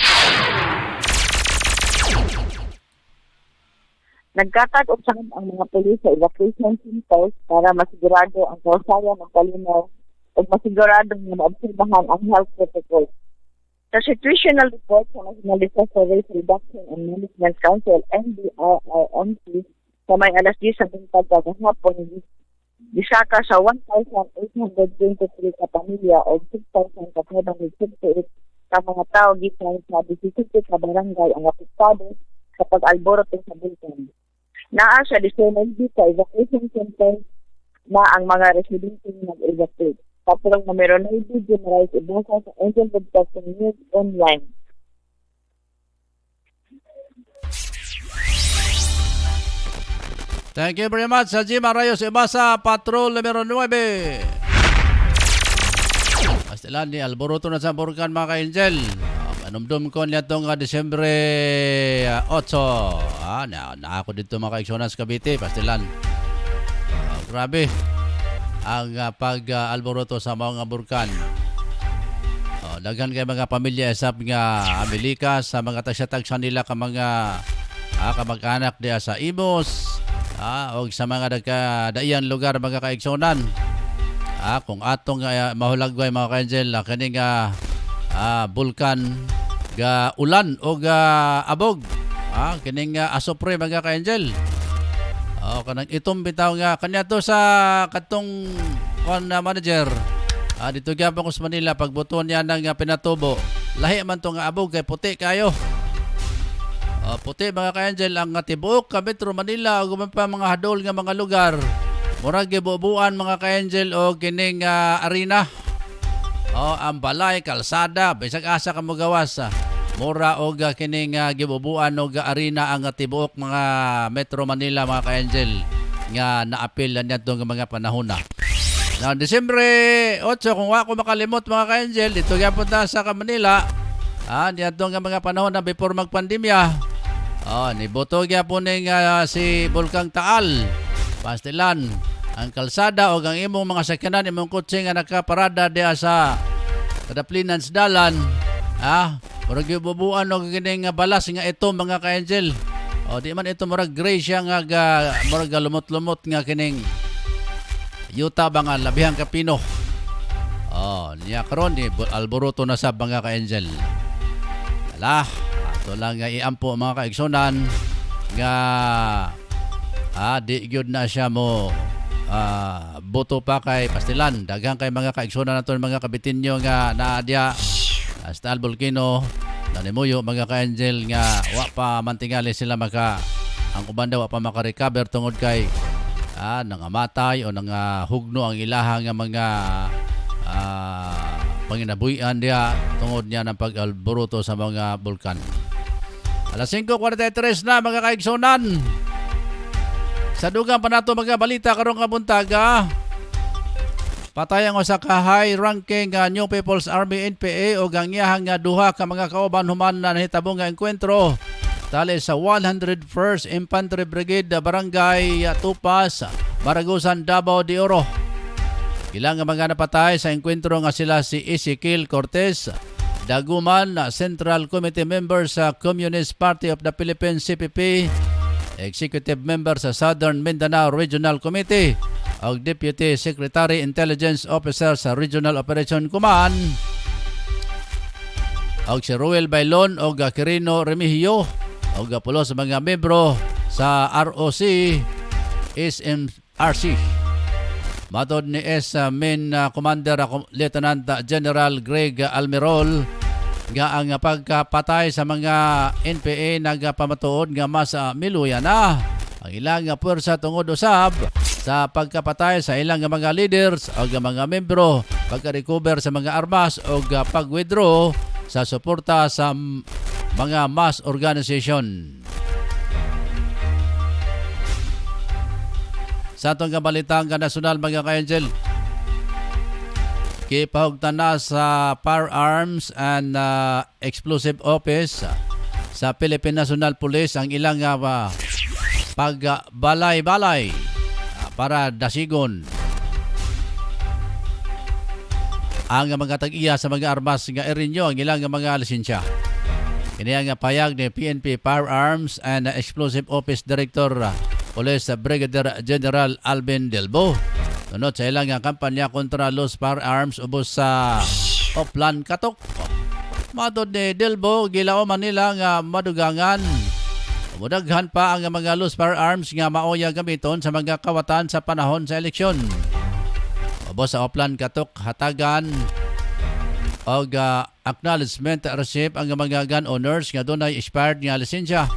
Nagkatag-usapan ang mga pulis sa evacuation centers para masigurado ang kausayan ng kalinaw at masigurado na maobserbahan ang health protocol. Sa situational report sa National Disaster Risk Reduction and Management Council, NDRRMC, sa may alas 10 sa bintag kahapon, disaka sa 1,823 ka pamilya o 6,568 ka mga tao gikan sa 17 ka barangay ang apektado sa pag-alboroto sa bulkan. Naa sa disunod sa evacuation center na ang mga residente nag-evacuate. Patrol numero 9 General Ibasa sa Angel Broadcasting News Online. Thank you very much sa Jim Rayos Ibasa, Patrol numero 9. pastilan ni alboroto na sa Burkan mga ka-angel. Anumdum ko niya itong Disyembre 8. Na ako dito mga ka-igsonan sa Cavite, pastilan. Grabe ang pag-alboroto sa mga Burkan. Daghan kay mga pamilya isap nga Amerika sa mga tagsatagsan nila ka mga kamag-anak diya sa Imos o sa mga dayan lugar mga kaigsonan. Kung atong mahulagway mga ka-angel kaning bulkan ga ulan o ga abog kining asopre mga ka-angel. Kanang itong bitaw nga kanya to sa katong manager. Dito gyapon ko sa Manila pagbuton niya ng pinatubo. Lahi man to nga abog kay puti kayo. Puti mga ka-angel ang tibuok ka Metro Manila o guman pa mga hadol nga mga lugar. Murag gibubuan mga ka-angel o kining arena. Ang balay, kalsada, bisag asa ka mo gawas. Mura o kining gibubuan o arena ang tibuok mga Metro Manila mga ka-angel nga naapil niya itong mga panahon na. Now, Disyembre 8, kung ako makalimot mga ka-angel, dito gyapon ta sa Manila. Dito nga mga panahon na before magpandemya. Niboto gyapon ning si Bulkang Taal. Pastilan, ang kalsada o ang imong mga sakyanan, imong kotse nga nakaparada diya sa kadaplinan sa dalan. Murag bubuan o kining balas nga ito mga ka-angel. Di man ito murag gray siya nga murag lumot-lumot nga kining yuta ba nga labihang kapino. Niya karon ni alboroto na sa mga ka-angel. Ato lang nga iampo mga kaigsonan nga di gyud na siya mo boto pa kay pastilan. Daghang kay mga kaigsonan naton mga kabitinyo nga naadya sa Taal Volcano nanimuyo mga ka-angel nga wa pa mantingali sila ang uban daw wa pa maka-recover tungod kay nangamatay o hugno ang ilahang nga mga panginabuhian diya tungod niya ng pag-alboroto sa mga bulkan. Alas 5:43 na mga kaigsonan. Sa dugang pa nato mga balita karong kabuntaga. Patay ang usa ka high-ranking New People's Army NPA o gangyahang duha ka mga kauban human na nahitabong nga enkwentro tali sa 101st Infantry Brigade Barangay Tupas, Maragusan, Davao de Oro. Ilang mga napatay sa enkwentro nga sila si Ezekiel Cortez, Daguman, Central Committee Member sa Communist Party of the Philippines CPP, Executive Member sa Southern Mindanao Regional Committee, o Deputy Secretary Intelligence Officer sa Regional Operation Command, o si Ruel Bailon o Quirino Remigio, o pulo sa mga membro sa ROC, SMRC. Matod ni Main Commander Lieutenant General Greg Almirol nga ang pagkapatay sa mga NPA nagpamatuod nga mas miluya na ang ilang puwersa tungod usab sa pagkapatay sa ilang mga leaders o mga membro, pagka-recover sa mga armas o pag-withdraw sa suporta sa mga mass organization. Sa atong kabalitang nasyonal mga ka-angel, kipahugtan na sa Firearms and Explosive Office sa Philippine National Police ang ilang pagbalay-balay para dasigon ang mga tag-iya sa mga armas nga erinyo ang ilang mga lisensya. Kini ang payag ni PNP Firearms and Explosive Office Director Police Brigadier General Alvin Delbo. Tunod sa ilang kampanya kontra loose firearms ubos sa Oplan Katok. Matod ni Delbo, gilao man nila nga madugangan. Mudaghan pa ang mga loose firearms nga maoya gamiton sa mga kawatan sa panahon sa eleksyon. Ubos sa Oplan Katok, hatagan o acknowledgement receipt ang mga gun owners nga dunay expired nga lisensya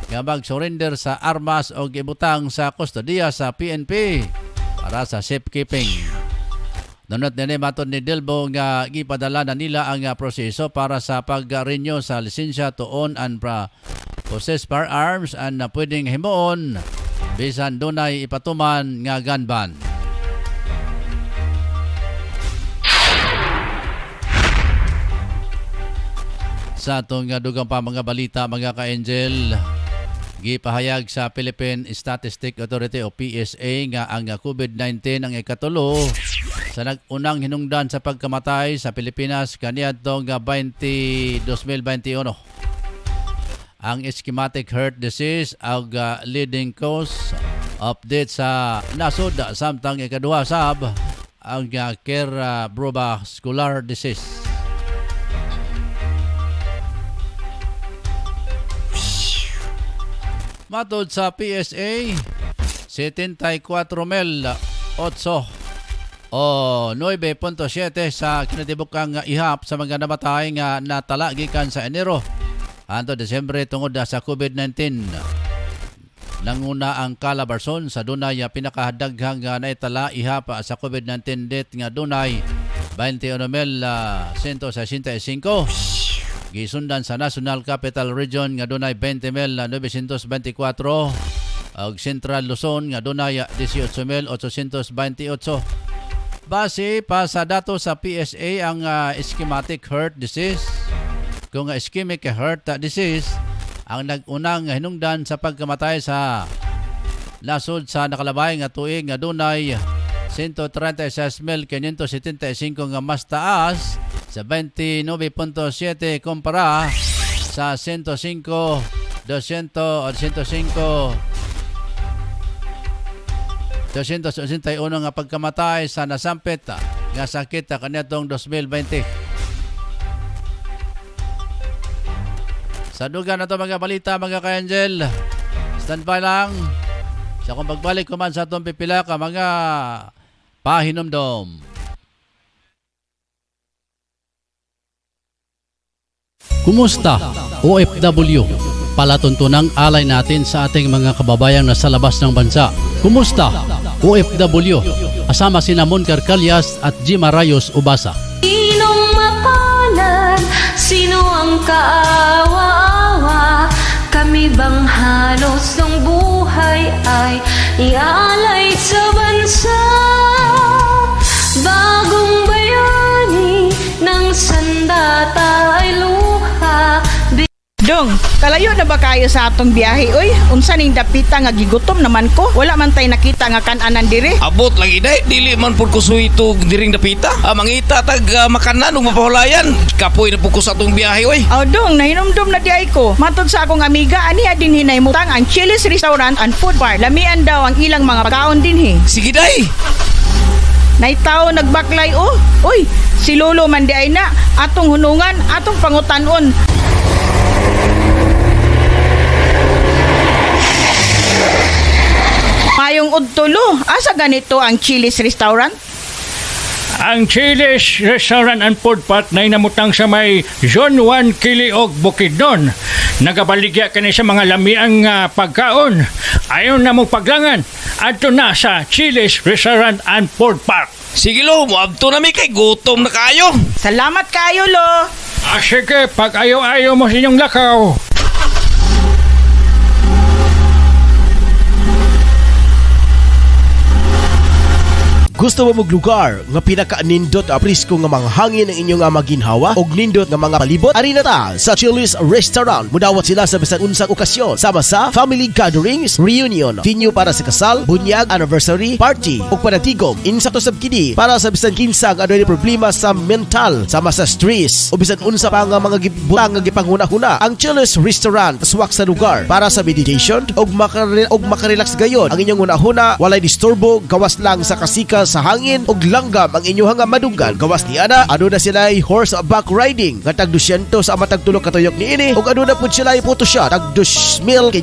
nga mag-surrender sa armas o gibutang sa kustodiya sa PNP para sa safekeeping. Nunot nini matod ni Delbo nga gipadala na nila ang proseso para sa pag-renew sa lisensya to own and possess firearms and pwedeng himuon bisan dunay ipatuman nga gun ban. Sa atong dugang pa mga balita mga ka-angel, gipahayag sa Philippine Statistics Authority o PSA nga ang COVID-19 ang ikatulo sa nag-unang hinungdan sa pagkamatay sa Pilipinas kaniadtong 2021. Ang ischemic heart disease ang leading cause update sa nasod samtang ikaduha sab ang cerebrovascular disease. Matod sa PSA, 74,008 o 9.7 sa kinatibukang ihap sa mga namatay nga natala gikan sa Enero hangtod Desyembre tungod sa COVID-19. Nanguna ang Calabarzon sa dunay pinakadaghang naitala ihap sa COVID-19 death nga dunay 21,165. Gisundan sa National Capital Region nga dunay 20,924 ug Central Luzon nga dunay 18,828. Base pa sa datos sa PSA ang ischemic heart disease kung ischemic heart disease ang nag-unang hinungdan sa pagkamatay sa nasod sa nakalabay nga tuig nga dunay 136,575 nga mas taas sa 29.7 kumpara sa 205 281 nga pagkamatay sa nasampit nga sakit kaniadtong 2020. Sa dugan na to mga balita mga ka-angel, standby lang sa kung pagbalik ko man sa atong pipila ka mga pahinomdom. Kumusta OFW? Palatuntunang alay natin sa ating mga kababayang nasa labas ng bansa. Kumusta OFW? Asama sina Moncar Calyas at Jima Rayos Ubasa. Sinong mapalad? Sino ang kaawa-awa? Kami bang halos ng buhay ay ialay sa bansa? Bagong bayani ng sandata ay luha. Dong, kalayo na ba kayo sa atong biyahe oy? Unsa ning dapita nga gigutom naman ko? Wala man tay nakita nga kan-anan diri. Abot lagi day, dili man pud ko suwito diring dapita. Mangita tag makanan ug mapahulayan. Kapoy na pud ko sa atong biyahe oy. Aw dong, nahinomdom na di ay ko. Matod sa akong amiga aniya din hinaymutang ang Chili's Restaurant and Food Bar. Lamian daw ang ilang mga pagkaon dinhi. Sige day. Naitaw nagbaklay oh. Uy, si Lolo man di ay na atong hunungan, atong pangutanon. Mayong udtulo, asa ganito ang Chili's Restaurant? Ang Chili's Restaurant and Food Park na inamutang sa may Zone 1 Kiliog, Bukidnon. Nagabaligya kani sa mga lamiang pagkaon. Ayon na mong paglangan, adto na sa Chili's Restaurant and Food Park. Sige lo, muabto na mi kay gutom na kayo. Salamat kayo lo. Sige, pag ayaw-ayaw mo sa inyong lakaw. Gusto mo maglugar nga pinaka-nindot aprisko nga mga hangin ang inyong maginhawa og nindot nga mga palibot? Ari na ta sa Chili's Restaurant. Mudawat sila sa bisan unsang okasyon sama sa family gatherings, reunion, venue para sa kasal, bunyag, anniversary, party ug panatigom. Insakto sab kini para sa bisan kinsa nga adunay problema sa mental sama sa stress o bisan unsa pa nga mga gibutang nga gipanghuna-huna. Ang Chili's Restaurant swak sa lugar para sa meditation og makarelax gayon. Ang inyong hunahuna walay disturbo, gawas lang sa kasika sa hangin ug langgam ang inyong madunggan. Gawas ni ana, aduna sila horseback riding nga tag 200 sa matag tulo ka tuyok niini ug aduna pud sila photoshoot tag 2,500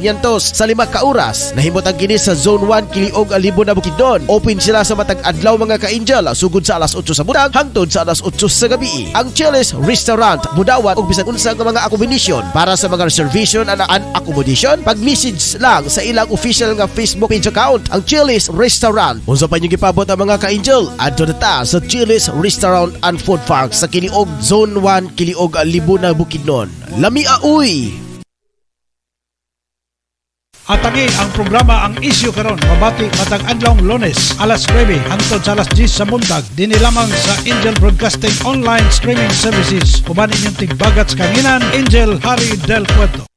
sa 5 ka oras. Nahimutang kini sa Zone 1 Kiliog, Alibo na Bukidnon. Open sila sa matag adlaw mga ka-angel sugod sa alas 8 sa buntag hangtod sa alas 8 sa gabi. Ang Chili's Restaurant mudawat og bisan unsa nga mga accommodation. Para sa mga reservation and accommodation, pag-message lang sa ilang official nga Facebook page account, ang Chili's Restaurant. Unsa pa nyo gipabot ang mga ka-angel, adto na ta sa Chili's Restaurant and Food Park sa Kiliog, Zone 1 Kiliog, Alibo na Bukidnon. Lami uy! Atangi ang programa ang isyu karon mabati matag adlong Lunes alas 9 hangtod sa alas 10 sa buntag dinhi lamang sa Angel Broadcasting Online Streaming Services. Uban inyong tigbagat sa kanginan, Angel Harry Del Puerto.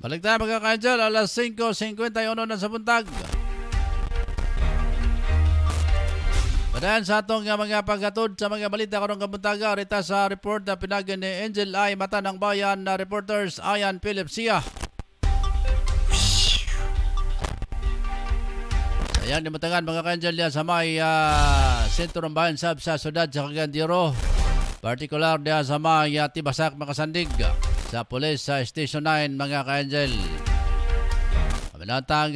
Balik tayo mga ka-Angel, alas 5:51 na sa buntag. Padayan sa atong mga pagkatod sa mga balita karong kabuntaga, rita sa report na pinagan ni Angel I. Mata ng Bayan na reporters Ayan Philipsia. Sayang di matangan mga ka-Angel yan sa may sentro ng bayan sa sudad sa Cagayan de Oro. Partikular diya sa may Tibasak Makasandig. Sa pulis sa Station 9 mga ka-Angel. Kaminatang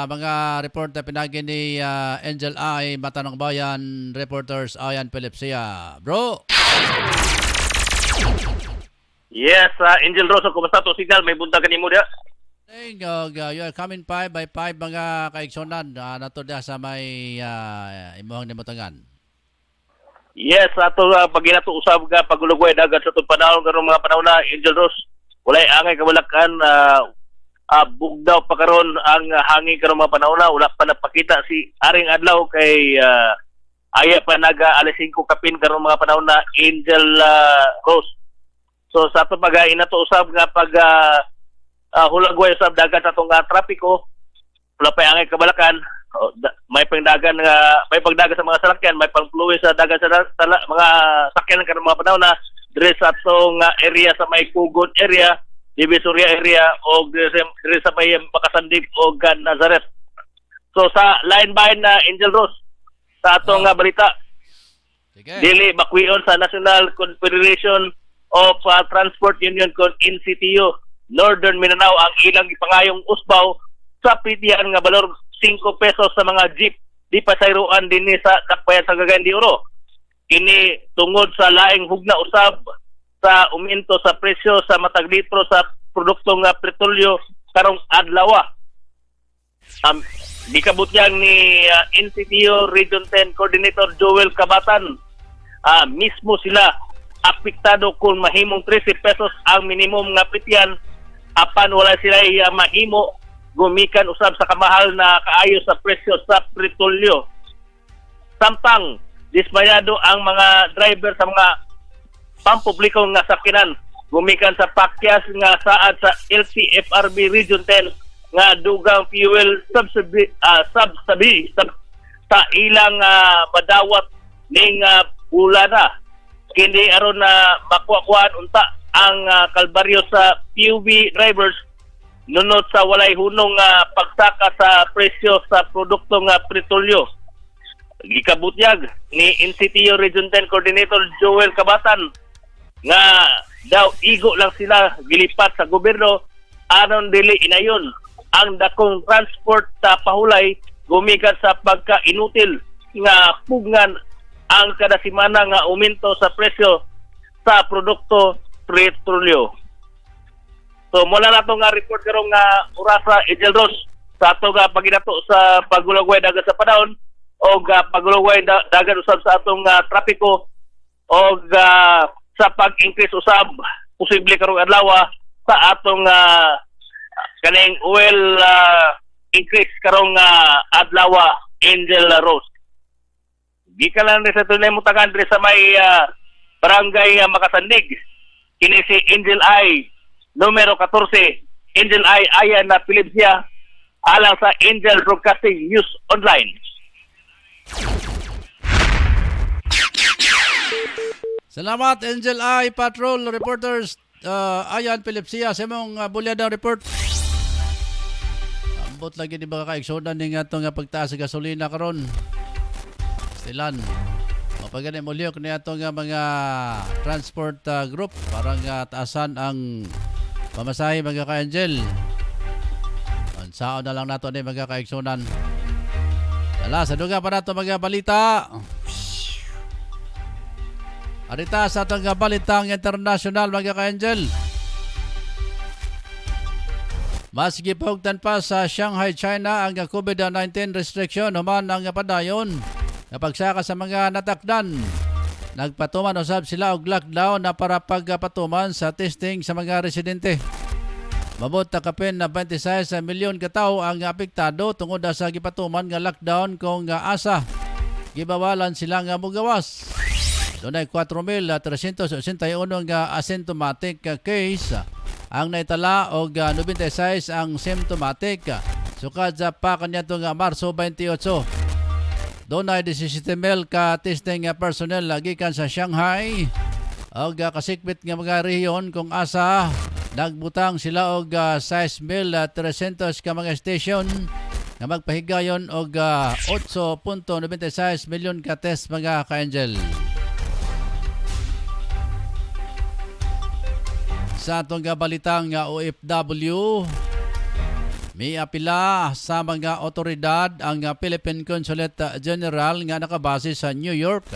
mga report na pinagi ni Angel I. Mata ng Bayan reporters Ayan Philipsia. Bro! Yes, Angel Rosso, kumusta to signal? May bunta kanimo dia? You are coming 5 by 5 mga kaigsonan nato dia sa may imuhang nimutangan. Yes, ato paginato usab ka pagulugway dagat sa tong panahon karon mga panahon na Angel Ross. Walay angay kabalakan bugdaw pa karon ang hangin karon mga panahon na wala pa napakita si aring adlaw kay aya pa naga alas 5 kapin karon mga panahon na Angel Ross. So sa ato pag inato usab nga pag hulagway usab dagat sa tong trapiko wala pa angay kabalakan. May pangdagan may pagdagan sa mga salakyan, may pangfluwe sa dagat sa mga sakyan karon mga panahon na dire sa atong area sa may Kugon area, Divisoria area o dire sa may Makasandig o Nazareth. So sa line by na Angel Ross sa atong balita. Dili bakwion sa National Confederation of Transport Union kon NCTU Northern Mindanao ang ilang ipangayong usbaw sa pitian nga balor 5 pesos sa mga jeep di pasayroan dinhi sa Dakbayan sa Cagayan de Oro. Kini tungod sa laing hugna usab sa uminto sa presyo sa matag litro sa produkto nga petrolyo karong adlaw. Gikabutyang ni NCTU Region 10 Coordinator Joel Cabatan. Mismo sila apektado kung mahimong 13 pesos ang minimum nga pityan apan wala sila mahimo gumikan usab sa kamahal na kaayo sa presyo sa petrolyo. Samtang dismayado ang mga driver sa mga pampubliko nga sakyanan gumikan sa pakyas nga saad sa LTFRB Region 10 nga dugang fuel subsidy sa ilang madawat ning bulana. Kini aron na makuha unta ang kalbaryo sa PUV drivers nunod sa walay hunong pagsaka sa presyo sa produkto nga petrolyo. Gikabutyag ni NCTU Region 10 Coordinator Joel Cabatan nga daw igo lang sila gilipat sa gobyerno aron dili inayon ang dakong transport sa pahulay gumikan sa pagka-inutil nga pugngan ang kada semana nga aumento sa presyo sa produkto petrolyo. So mula na itong report karong orasa Angel Ross sa ato paginato sa pagulugway dagat sa panahon o pagulugway dagat usab sa atong trapiko o sa pag-increase usab posible karong adlaw sa atong kaning oil increase karong adlaw Angel Ross. Gikan lang sa tunay mo tagan dire sa may barangay Makasandig. Kini si Angel I numero 14, Angel I. Ayan na Philipsia alang sa Angel Broadcasting News Online. Salamat Angel I. Patrol Reporters Ayan Philipsia sa mong bulyadang report. Ambot lagi di ba kaigsonan ni nga itong pagtaas sa gasolina karon. Stilan. Mapagani mo liyok ni itong mga transport group parang taasan ang pamasahe mga ka-Angel. Saan na lang nato ni mga kaigsunan. Dala, sa duga pa nato mga balita. Arita sa atong balitang international mga ka-Angel. Mas gipahugtan pa sa Shanghai, China ang COVID-19 restriction human ang padayon. Napagsaka sa mga natakdan. Nagpatuman usab sila og lockdown na para pagpatuman sa testing sa mga residente. Mabot na kapin na 26 milyon ka tawo ang apektado tungod sa gipatuman nga lockdown kung asa gibawalan sila nga mugawas. Dunay 4,381 nga asymptomatic case ang naitala og 96 ang symptomatic sukad sa pa kaniadto nga Marso 28. Dunay 17,000 ka testing personnel gikan sa Shanghai og kasikbit nga mga rehiyon kung asa nagbutang sila og 6,300 ka mga station nga magpahigayon og 8.96 milyon ka test mga ka-Angel. Sa atong balitang OFW, may apila sa mga otoridad ang Philippine Consulate General nga nakabase sa New York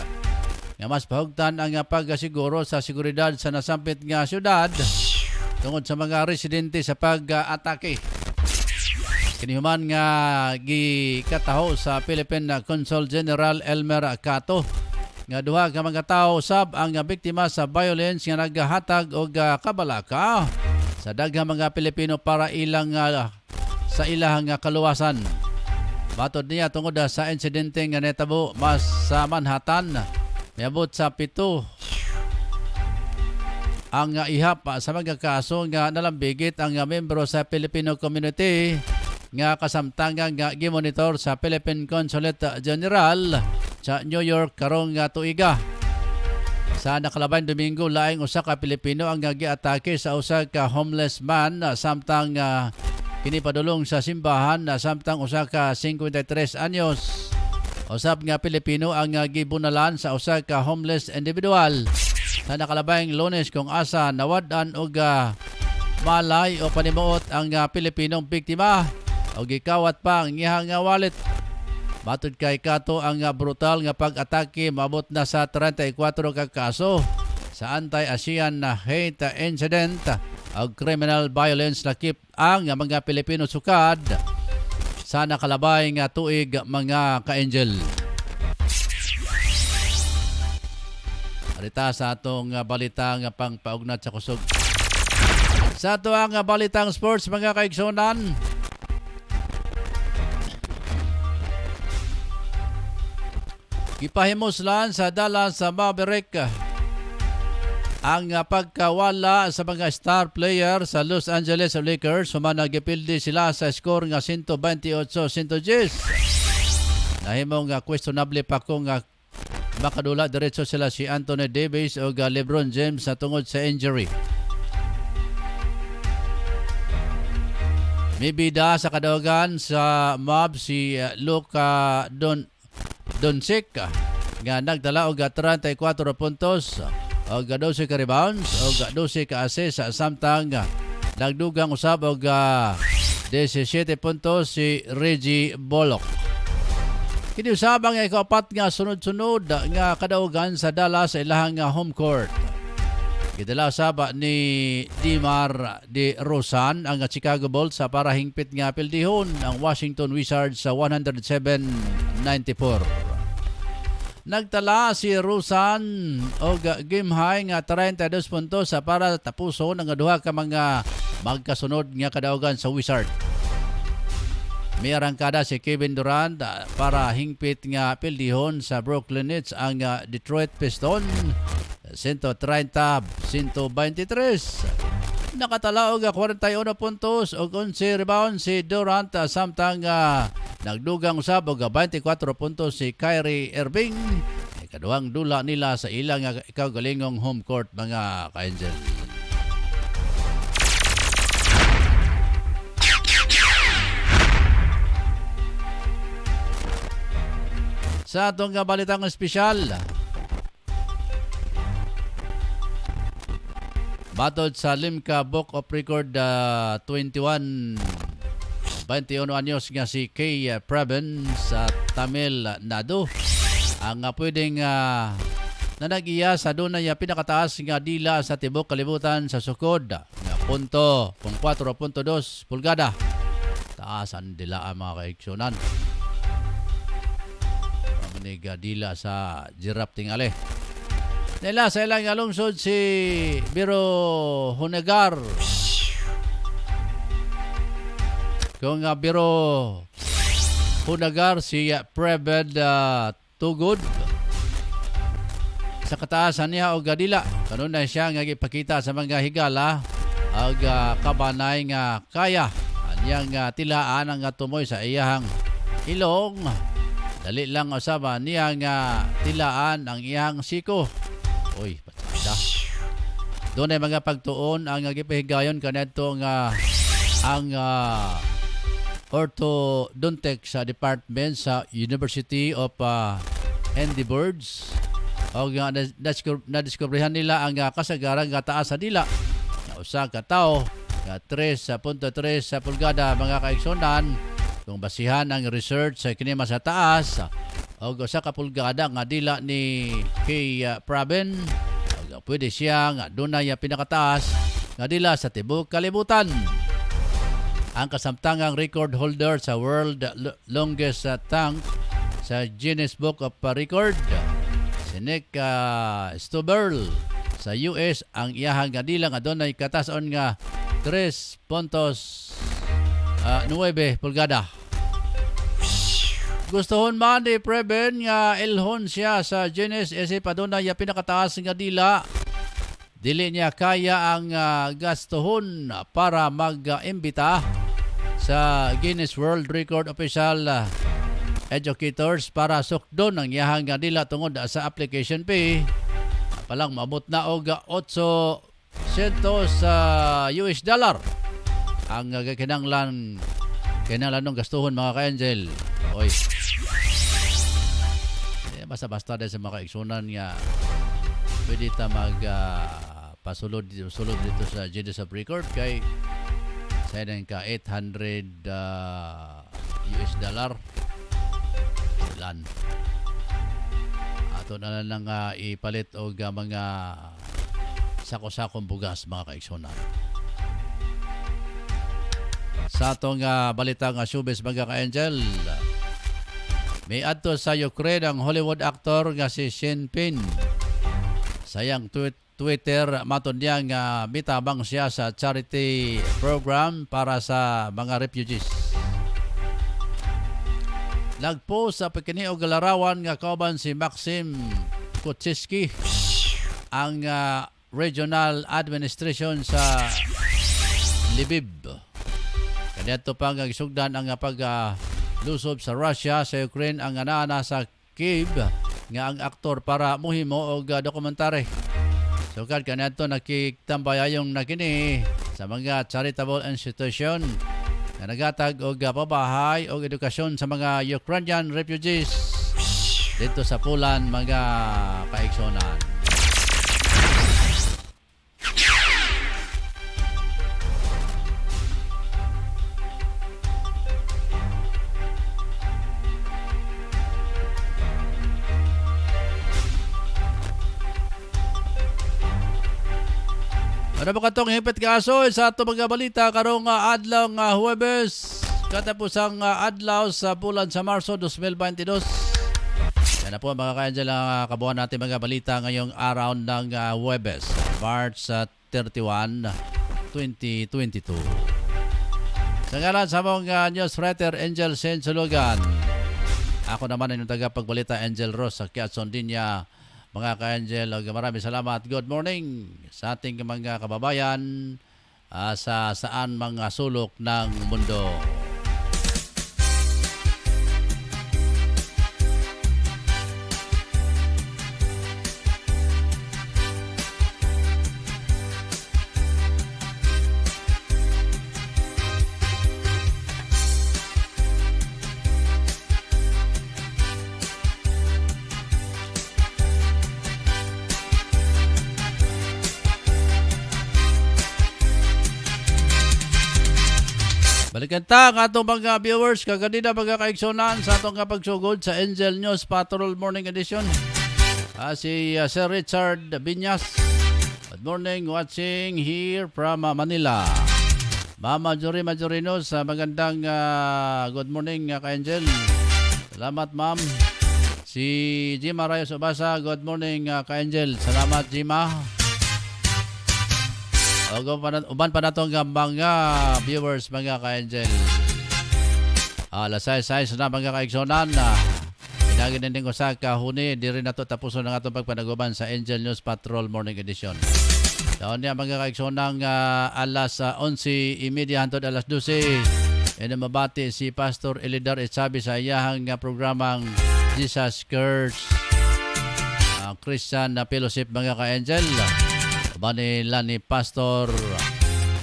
nga mas pahugtan ang pagsiguro sa seguridad sa nasampit nga syudad tungod sa mga residente sa pag-atake. Kinihuman nga gikataho sa Philippine Consul General Elmer Cato nga duha ka mga tawo sab ang biktima sa violence nga naghatag og kabalaka sa daghang mga Pilipino para ilang sa ilang kaluwasan. Matod niya tungod sa insidente nga netabo mas sa Manhattan, miabot sa 7 ang ihap sa mga kaso nga nalambigit ang membro sa Filipino community nga kasamtangan nga gimonitor sa Philippine Consulate General sa New York karong tuiga. Sa nakalaban Domingo, laing usa ka Pilipino ang giatake sa usa ka homeless man samtang kinipadulong sa simbahan samtang usa ka 53 anyos. Usab nga Pilipino ang gibunalan sa usa ka homeless individual sa nakalabang Lunes kung asa nawad-an og malay o panimuot ang Pilipinong biktima o gikawat pa ang iyang wallet. Matod kay Cato ang brutal nga pag-atake mabot na sa 34 ka kaso sa anti-ASEAN hate incident o criminal violence lakip ang mga Pilipino sukad sa nakalabay nga tuig mga ka-Angel. Arita sa atong balitang pangpaugnat sa kusog. Sa ato ang balitang sports mga kaigsunan. Gipahimuslan sa Dallas Maverick ang pagkawala sa mga star player sa Los Angeles Lakers human nagipildi sila sa score nga 128-110. Nahimong questionable pa kung makadula diretso sila si Anthony Davis o LeBron James sa tungod sa injury. May bida sa kadawagan sa Mavs si Luka Doncic nga nagdala og 34 puntos og 12 ka rebounds og 12 ka assist samtang nagdugang usab og 17 puntos si Reggie Bullock. Kini usab ang ikapat nga sunod-sunod nga kadawagan sa Dallas sa ilahang home court. Gidala usab ni DeMar DeRozan ang Chicago Bulls sa para hingpit nga pildihon ang Washington Wizards sa 107-94. Nagtala si Rozan og game high nga 32 puntos sa para tapuson ang duha ka mga magkasunod nga kadaogan sa Wizard. May arangkada si Kevin Durant para hingpit nga pildihon sa Brooklyn Nets ang Detroit Pistons 130-123. Nakatala og 41 puntos og 11 rebounds si Durant samtang nagdugang usab og 24 puntos si Kyrie Irving. Kaduhang dula nila sa ilang kaugalingong home court mga ka-Angel. Sa atong balitang espesyal, batod sa Limca Book of Record 21 anyos nga si Kay Preben sa Tamil Nadu ang pwedeng na nag-iya sa dunay pinakataas nga dila sa tibok kalibutan sa sukod nga punto kung 4.2 pulgada. Taas ang dila ang mga kaiksyonan. Pamanig dila sa giraffe tingali. Nila sa ilang alungsod si Biro Hunegar. Kung Biro Hunegar si Prebed Tugod. Sa kataasan niya o gadila. Kanunay siya nga ipakita sa mga higala ang kabanay nga kaya. Anyang tilaan ang tumoy sa iyahang ilong. Dali lang usaba niya nga tilaan ang iyahang siko. Uy, patada. Doon ay mga pagtuon ang gipahigayon kanadto nga ang orthodontic sa department sa University of Edinburgh. O nga na-discoveryhan nila ang kasagaran nga taas sa dila. Usa ka tawo nga 3.3 sa pulgada mga kaiksonan kung basihan ang research sa kinima sa taas o usa ka pulgada nga dila ni kay Praben o pwede siya nga dunay pinakataas nga dila sa tibok kalibutan. Ang kasamtangang record holder sa world longest tongue sa Guinness Book of Record si Nick Stuberl sa US ang iyahang nga dila nga dunay katason nga 3.9 pulgada. Gustohon man ni Preben nga ilhon siya sa Guinness isip adunay pinakataas nga dila. Dili niya kaya ang gastuhon para mag-imbita sa Guinness World Record Official Educators para sukdon ang iyahang nga dila tungod sa application fee. Palang mabot na og 800 US dollar ang kinanglan ng gastuhon mga ka-angel. Oy. Basta-basta dahil sa mga kaigsunan nga pwede ta sulod dito sa Guinness of Record kay sa ka 800 US dollar ilan ato na lang ipalit og mga sako-sakong bugas mga kaigsunan. Sa atong balita nga showbiz mga ka-angel, may adto sa Ukraine ang Hollywood actor nga si Sean Penn. Sayang Twitter maton niya nga mitabang siya sa charity program para sa mga refugees. Nagpost sa pagkiniog larawan nga kauban si Maxim Kuchiski, ang regional administration sa Lviv. Kaniadto pa nga gisugdan ang paglusob sa Russia sa Ukraine ang anaana sa Kyiv nga ang aktor para muhimo og dokumentary. Sukad kaniadto nakiktambayayong nakini sa mga charitable institution na nagatag og pabahay o edukasyon sa mga Ukrainian refugees dito sa Poland mga kaigsonan. Ano ba katong hipit kaso sa ato mga balita karong adlaw nga Huwebes katapusang adlaw sa bulan sa Marso 2022. Yan na po mga ka-angel kabuhan natin mga balita ngayong araw ng Huwebes, March 31, 2022. Sa ngalan sa mga newswriter Angel Sensulugan, ako naman ang tagapagbalita Angel Ross sa Quezon Dinya. Mga ka-angel, maraming salamat. Good morning sa ating mga kababayan sa saan mga sulok ng mundo. Balikan ta ang atong mga viewers kaganina mga kaigsonan sa atong kapagsugod sa Angel News Patrol Morning Edition. Si Sir Richard Binyas. Good morning, watching here from Manila. Mama Jory Majorino sa magandang good morning ka-Angel. Salamat ma'am. Si Jima Rayos Obasa, good morning ka-Angel. Salamat Jima. Uban pa na itong mga viewers mga ka-Angel. Lasay-say na mga ka-Igsonan. Pinagin din ko sa kahuni. Di rin na ito tapuson ng atong pagpanaguban sa Angel News Patrol Morning Edition. Taon niya mga ka-Igsonan alas 11:30 hangtod alas 12. Mabati si Pastor Elidar Etsabi sa iyahang programang Jesus Curse Christian Fellowship mga ka-Angel. Manila ni Pastor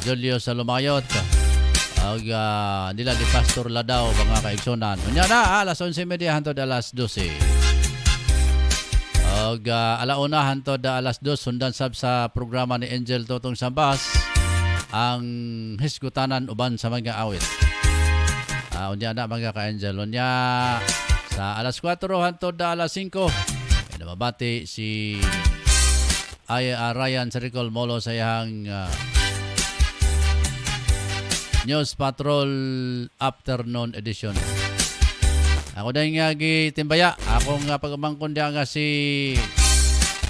Julio Salumayot nila ni Pastor Ladaw mga kaigsonan. Unya na alas 11:30 hangtod alas 12. Alauna hangtod alas 2 sundan sab sa programa ni Angel Totong Sambas ang hisgutanan uban sa mga awit. Unya na mga ka-Angel. Unya sa alas 4 hangtod alas 5 mabati si Ryan Sericol Molo sa iyang News Patrol Afternoon Edition. Ako dahil nga gitimbaya. Ako nga pagmangkon diya nga si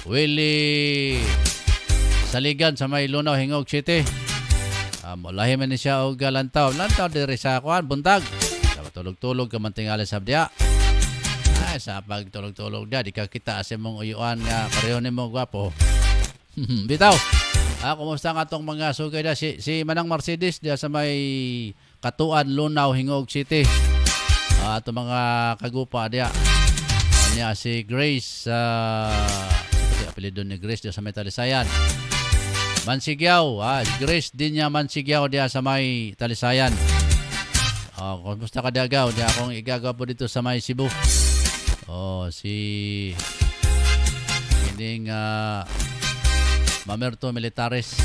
Willie Saligan sa may Lunaw, Hingog City. Mulahi man ni siya o lantaw. Lantaw diri sa kuan, buntag. Tulog-tulog ka mantingali sa diya. Ay, sa pagtulog-tulog diya, di ka kita asim mong uyuan nga pareho ni mo gwapo. Bitaw. Kumusta nga itong mga sugay na si Manang Mercedes diya sa may Katuan, Lunaw, Hingog City. Ito mga kagupa diya. Niya si Grace apelido ni Grace diya sa may Talisayan. Mansigyaw, Grace din niya Mansigyaw diya sa may Talisayan. Kumusta ka diagaw? Diya akong igagaw po dito sa may Cebu. Si Kining Mamerto Militares.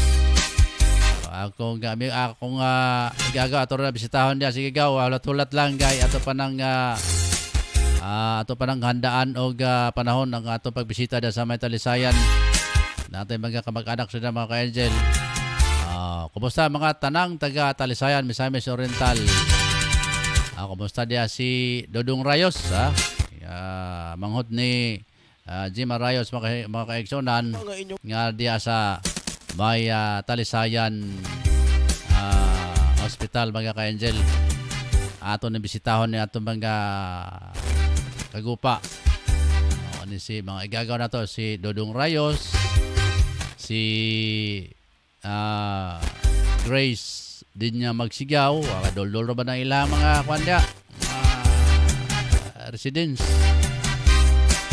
Akong igagaw ato na bisitahon diya. Sige gaw, hulat-hulat lang gay ato pa ng handaan o panahon ng ato pagbisita diya sa may Talisayan. Natin mga kamag-anak sila mga ka-Angel. Kumusta mga tanang taga Talisayan, Misamis Oriental. Kumusta diya si Dodong Rayos, manghod ni Jima Rayos mga ka-Igsonan nga diya sa may Talisayan Hospital mga ka-Angel. Ato na bisitahon ni ato mga kagupa. Si mga igagaw na to si Dodong Rayos, si Grace din niya Magsigaw. Dol-dol ba na ilang mga kwanda residents.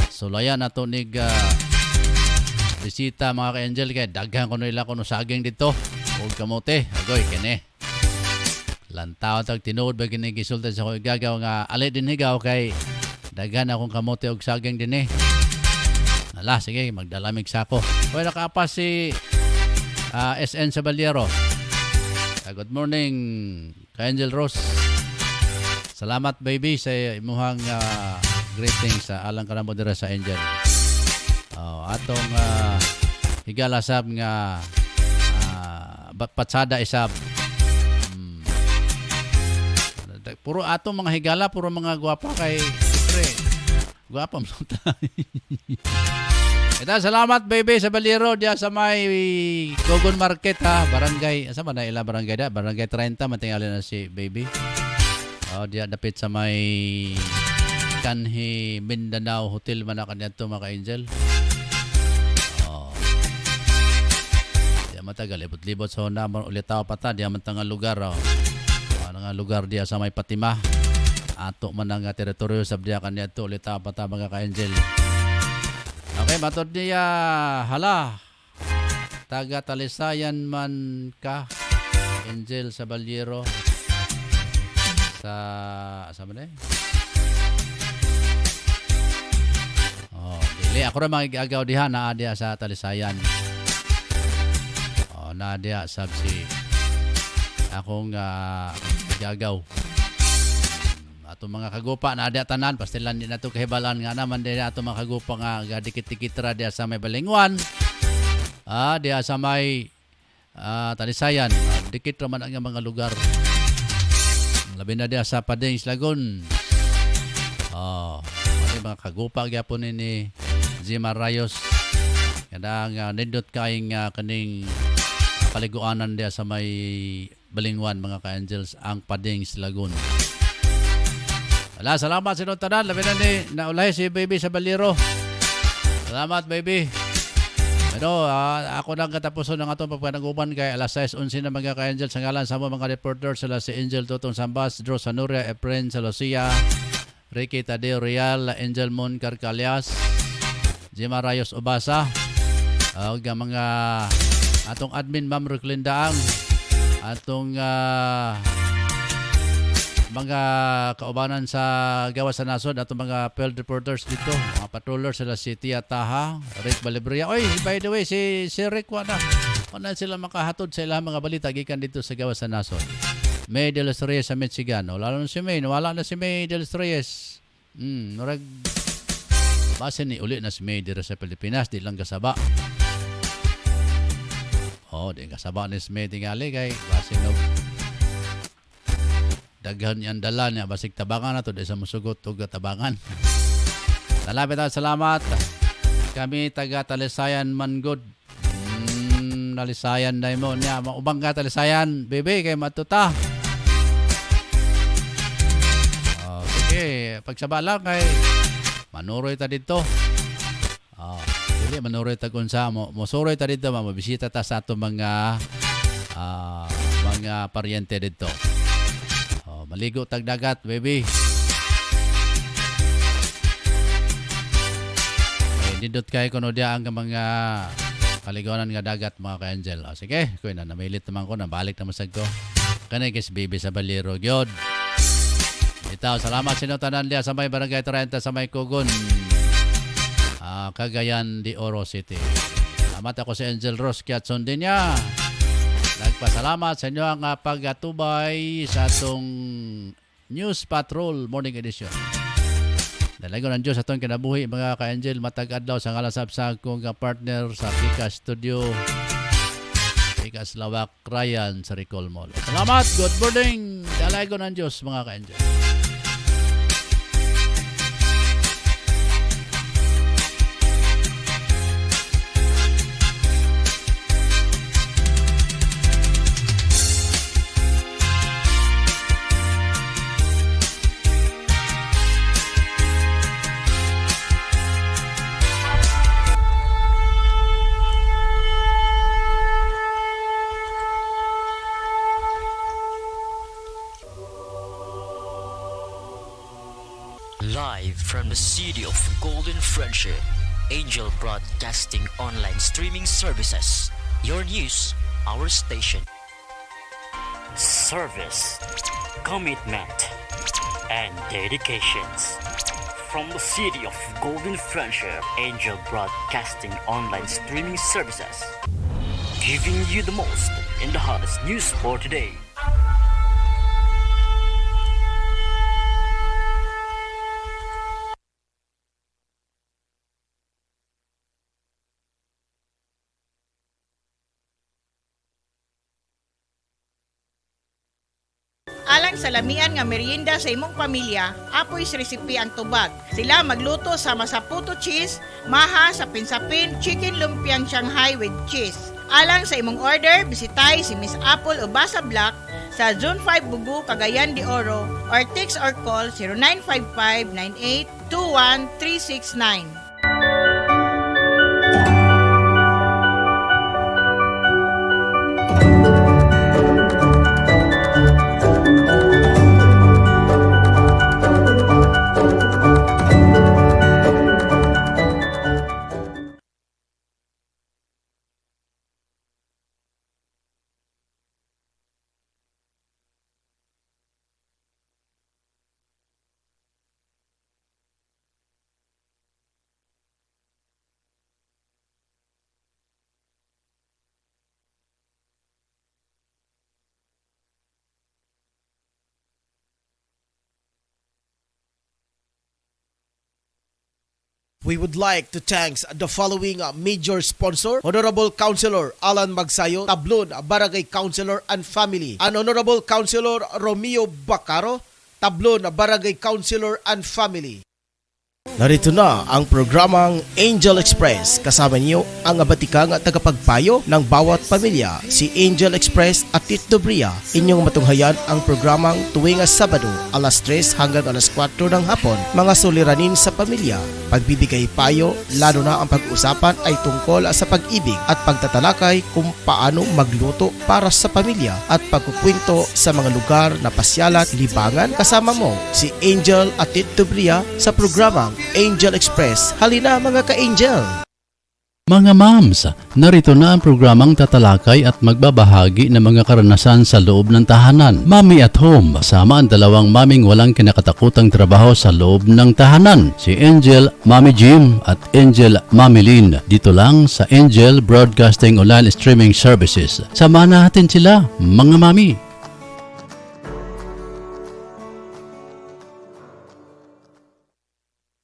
Sulayan nato nig bisita mga ka-Angel kay daghan ko nila kuno saging dito ug kamote agoy kene lantaw tag tinuod ba kini gisultan sa ko igagaw nga ali din higaw kay daghan akong kamote ug saging dinhi. Ala sige magdalamig sako. Oy nakapas si SN Sabaliero. Good morning ka-Angel Rose. Salamat baby sa imuhang greetings sa alang kanamo dira sa Angel. Atong higala sab nga patsada isab. Puro atong mga higala, puro mga gwapa kay siyempre. Gwapa mo tayo. Ito, salamat baby sa Baliro diya sa may Gogon Market barangay. Asa ba na ila barangay da? Barangay 30 mantingali na si baby. Diya dapit sa may Kanhi Mindanao Hotel man kanyan to mga ka-Angel. Diya matagal libot-libot so na ulit tao pata diya man nga lugar. Nga lugar diya sa may Patima. Ato man nga teritoryo sa diya kanyan to ulit tao pata mga ka-Angel. Okay, matod niya hala. Taga Talisayan man ka Angel sa Baliro. Sa man dili ako ra magagaw diha na diha sa Talisayan. Na diha sab si akong gagaw. ato mga kagupa na ada tanan pastilan din nato kahibalan nga naman din ato mga kagupa nga dikit-dikit ra diya sa may Balingwan. Diya sa may Talisayan, dikit ra man ang mga lugar. Labi na diya sa Padings Lagun. Mga kagupa gyapon ni Zima Rayos. Kadang nindot kaing kaning paliguanan diya sa may Balingwan mga ka-angels ang Padings Lagun. Salamat sa inong tanan. Labi na ni naulay si baby sa Baliro. Salamat baby. Pero ako nang katapuson ng atong pagpanaguban kay alas 6:11 na mga ka-angels sa ngalan sa mga reporter sila si Angel Totong Sambas, Drew Sanuria, Efren Salosia, Ricky Tadeo Real, Angel Mon Carcalias, Jima Rayos Obasa, mga atong admin Ma'am Ruclin Daang, atong mga kaubanan sa gawas sa nasod, atong mga field reporters dito, mga patrollers sila si Tia Taha, Rick Balibria. Oy, by the way, si Rick wala sila makahatod sa ilang mga balita gikan dito sa gawas sa nasod. May de los Reyes sa Michigan. Wala na si May. Nawala na si May de los Reyes. Nurag base ni uli na si May dito sa Pilipinas. Di lang kasaba. Di kasaba ni si May tingali kay base no daghan yan dala niya. Basig tabangan na to. Di sa musugot o tabangan. Salamat. Kami taga Talisayan Mangod. Talisayan na mo niya. Maubang ka Talisayan. Bebe kay matuta. Okay, pagsaba lang kay manuroy ta dito. Dili manuroy ta kun sa mo suroy ta dito, mabisita ta sa ato mga paryente dito. Maligo tag dagat, baby. Nindot kay kuno dia ang mga kaligonan nga dagat mga ka-angel. Sige, kuy na namilit naman ko, nabalik naman sad ko. Kanay kay si baby sa Baliro gyud. Itaw, salamat sa inyo tanan diya sa may Barangay 30 sa may Kugon, Cagayan de Oro City. Salamat ako si Angel Ros Kiatson din niya. Nagpasalamat sa inyo ang pagtubay sa atong News Patrol Morning Edition. Dalago ng Diyos atong kinabuhi mga ka-angel, matag adlaw sa ngalasab sa akong partner sa Pika Studio, Pikas Lawak Ryan sa Recall Mall. Salamat, good morning. Dalago ng Diyos mga ka-angel. Live from the city of Golden Friendship, Angel Broadcasting Online Streaming Services. Your news, our station. Service, commitment, and dedications. From the city of Golden Friendship, Angel Broadcasting Online Streaming Services. Giving you the most in the hottest news for today. Alang sa lamian nga merienda sa imong pamilya, apoy sa resipi ang tubag. Sila magluto sa masaputo cheese, maha sa pinsapin, chicken lumpiang Shanghai with cheese. Alang sa imong order, bisitay si Miss Apple Obasa Black sa Zone 5 Bugu, Cagayan de Oro or text or call 0955-9821-369. We would like to thank the following major sponsor: Honorable Councilor Alan Magsayo, Tablon, Barangay Councilor and Family, and Honorable Councilor Romeo Bacaro, Tablon, Barangay Councilor and Family. Narito na ang programang Angel Express. Kasama niyo ang abatikang at tagapagpayo ng bawat pamilya, si Angel Express at Tito Bria. Inyong matunghayan ang programang tuwing Sabado, alas 3 hanggang alas 4 ng hapon. Mga suliranin sa pamilya, pagbibigay payo, lalo na ang pag-uusapan ay tungkol sa pag-ibig at pagtatalakay kung paano magluto para sa pamilya at pagkukwento sa mga lugar na pasyalan, libangan. Kasama mo si Angel at Tito Bria sa programang Angel Express. Halina mga ka-Angel! Mga moms, narito na ang programang tatalakay at magbabahagi ng mga karanasan sa loob ng tahanan. Mommy at Home, kasama ang dalawang maming walang kinakatakutang trabaho sa loob ng tahanan. Si Angel, Mommy Jim at Angel, Mommy Lynn. Dito lang sa Angel Broadcasting Online Streaming Services. Samahan natin sila, mga mami.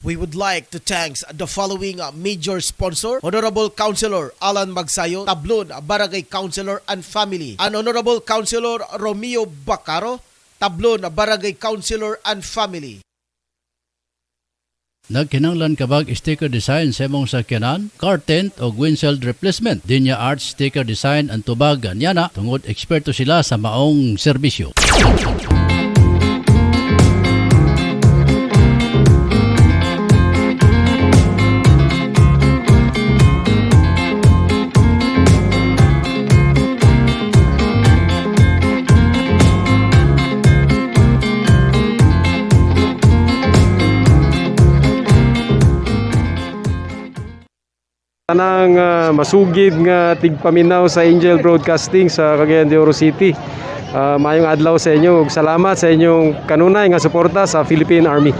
We would like to thank the following major sponsor: Honorable Councilor Alan Magsayo, Tablon, Barangay Councilor and Family, and Honorable Councilor Romeo Bacaro, Tablon, Barangay Councilor and Family. Nagkinanglan kabag sticker design sa imong sakyanan, car tent o windshield replacement. Dinya Arts Sticker Design ang tubag anyana tungod eksperto sila sa maong serbisyo. Tanang masugid nga tigpaminaw sa Angel Broadcasting sa Cagayan de Oro City. Mayong adlaw sa inyo ug salamat sa inyong kanunay nga suporta sa Philippine Army.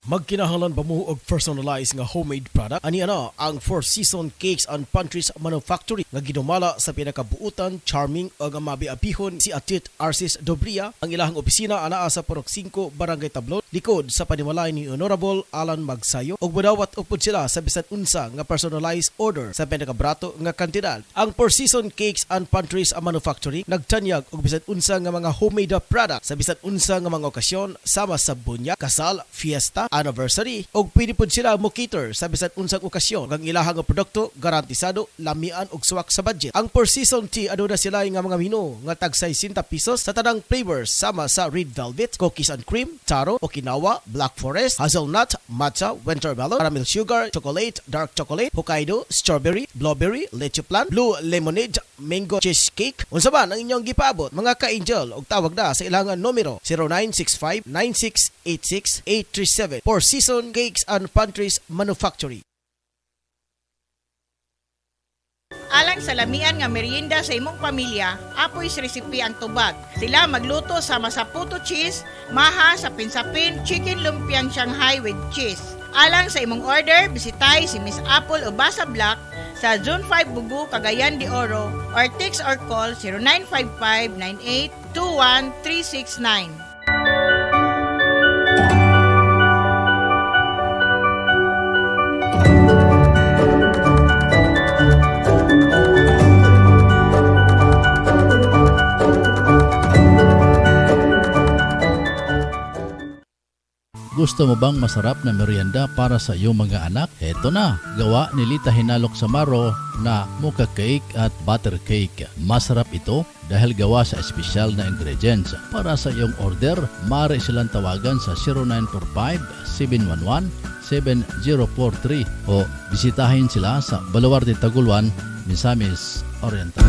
Magkinahanglan ba mo og personalized nga homemade product? Ani ana ang Four Seasons Cakes and Pantries Manufacturing nga ginumala sa pinakabuutan, charming ug mabiabihon si Atit Arcis Dobria. Ang ilahang opisina anaa sa Purok 5, Barangay Tablon, likod sa panimalay ni Honorable Alan Magsayo, ug budawat upod sila sa bisan unsa nga personalized order sa pinakabrato nga kantidad. Ang Four Seasons Cakes and Pantries Manufacturing nagtanyag og bisan unsa nga mga homemade product sa bisan unsa nga mga okasyon sama sa bunya, kasal, fiesta, anniversary, og pwede pod sila mo cater sa bisan unsang okasyon. Ang ilahang produkto garantisado, lamian og suwak sa budget. Ang Four Seasons Tea aduna sila nga mga menu nga tag 60 pesos sa tanang flavors sama sa red velvet, cookies and cream, taro, Okinawa, black forest, hazelnut, matcha, winter melon, caramel sugar, chocolate, dark chocolate, Hokkaido, strawberry, blueberry, leche plan, blue lemonade, mango cheesecake. Unsa man ang inyong gipaabot mga ka-Angel, og tawag na sa ilang numero 0965-9686-837. Four Seasons Cakes and Pantries Manufacturing. Alang sa lamian nga merienda sa imong pamilya, apoy sa resipi ang tubag. Sila magluto sa masaputo cheese, maha sa pinsapin, chicken lumpiang Shanghai with cheese. Alang sa imong order, bisitay si Miss Apple Obasa Black sa Zone 5 Bugu, Cagayan de Oro, or text or call 0955-9821-369. Gusto mo bang masarap na merienda para sa iyong mga anak? Eto na, gawa ni Lita Hinalok Samaro na mocha cake at butter cake. Masarap ito dahil gawa sa espesyal na ingredients. Para sa iyong order, maaari silang tawagan sa 0945-711-7043 o bisitahin sila sa Baluarte Taguluan, Misamis Oriental.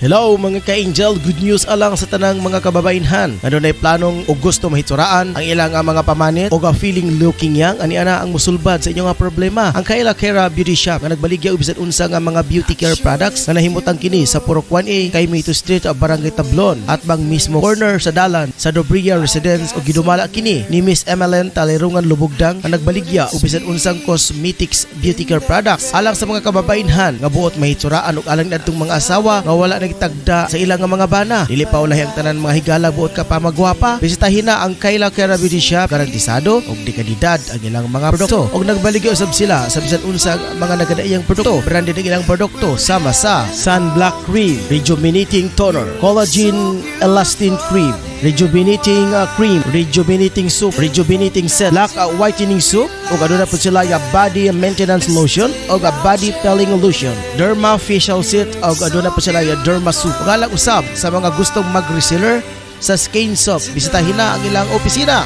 Hello mga ka-Angel, good news alang sa tanang mga kababainhan. Ano na'y planong o gusto mahitsuraan ang ilang mga pamanit o feeling looking young, ani ana ang musulbad sa inyong problema. Ang Kayla Kera Beauty Shop nga nagbaligya og bisan unsa nga mga beauty care products nga nahimutang kini sa Purok 1A, kay Mito Street, Barangay Tablon, at bang mismo corner sa dalan sa Dobria Residence o gidumala kini ni Miss Emeline Talerungan Lubugdang nga nagbaligya og bisan unsang cosmetics beauty care products alang sa mga kababainhan nga buot mahitsuraan og alang adtong mga asawa nga wala tagda sa ilang mga bana. Dili pa ulahi ang tanan mga higala buot ka pa magwapa. Bisitahin na ang Kayla Kera Beauty Shop, garantisado og di kalidad ang ilang mga produkto. Og nagbaligyo usab sila sa bisan unsang mga nagadaiyang produkto. Branded ang ilang produkto sama sa Sun Black Cream, Rejuvenating Toner, Collagen Elastin Cream, Rejuvenating Cream, Rejuvenating Soup, Rejuvenating Set, Black Whitening Soup, o aduna po sila yung Body Maintenance Lotion o Body Pelling Lotion, Derma Facial Set o aduna po sila yung Derma Soup. O galang usab sa mga gustong mag-reseller sa Skin Soap, bisitahin na ang ilang opisina.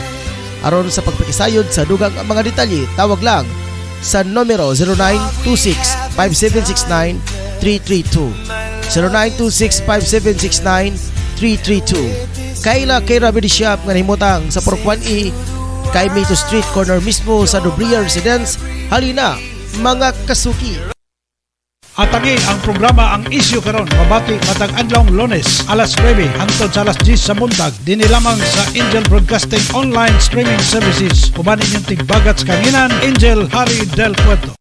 Aron sa pagpakisayod sa dugang mga detalye, tawag lang sa numero 0926-5769-332. 0926-5769-332. Kayla Kera Beauty Shop nga nahimutang sa Porokwan-E, Kaimito Street, corner mismo sa Dobria Residence. Halina, mga kasuki! Atagi ang programa ang isyu karon mabati matag adlong Lunes alas 9 hangtod sa alas 10 sa buntag dinhi lamang sa Angel Broadcasting Online Streaming Services. Uban inyong tigbagat sa kanginan, Angel Harry Del Puerto.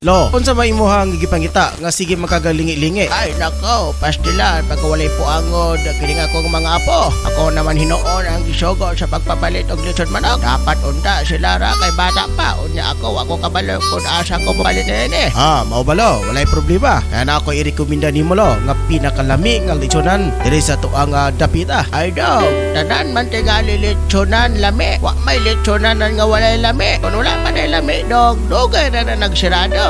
Lo, unsa may imuhang gipangita nga sige makagalingi-lingi? Ay nako, pastilan pagkawalay po angod kining akong mga apo. Ako naman hinuon ang gisugo sa pagpapalit og lechon manok. Dapat unta sila ra kay bata pa. Unya ako kabalo kun asa ko palit ini. Mao balo, walay problema. Kaya na ako irekomenda nimo lo nga pinakalami nga lechonan diri sa tuang dapita. Ay daw, tanan man tingali lechonan lami. Wa may lechonan nga walay lami. Kun wala pa na lami dog, dugay na nagsirado.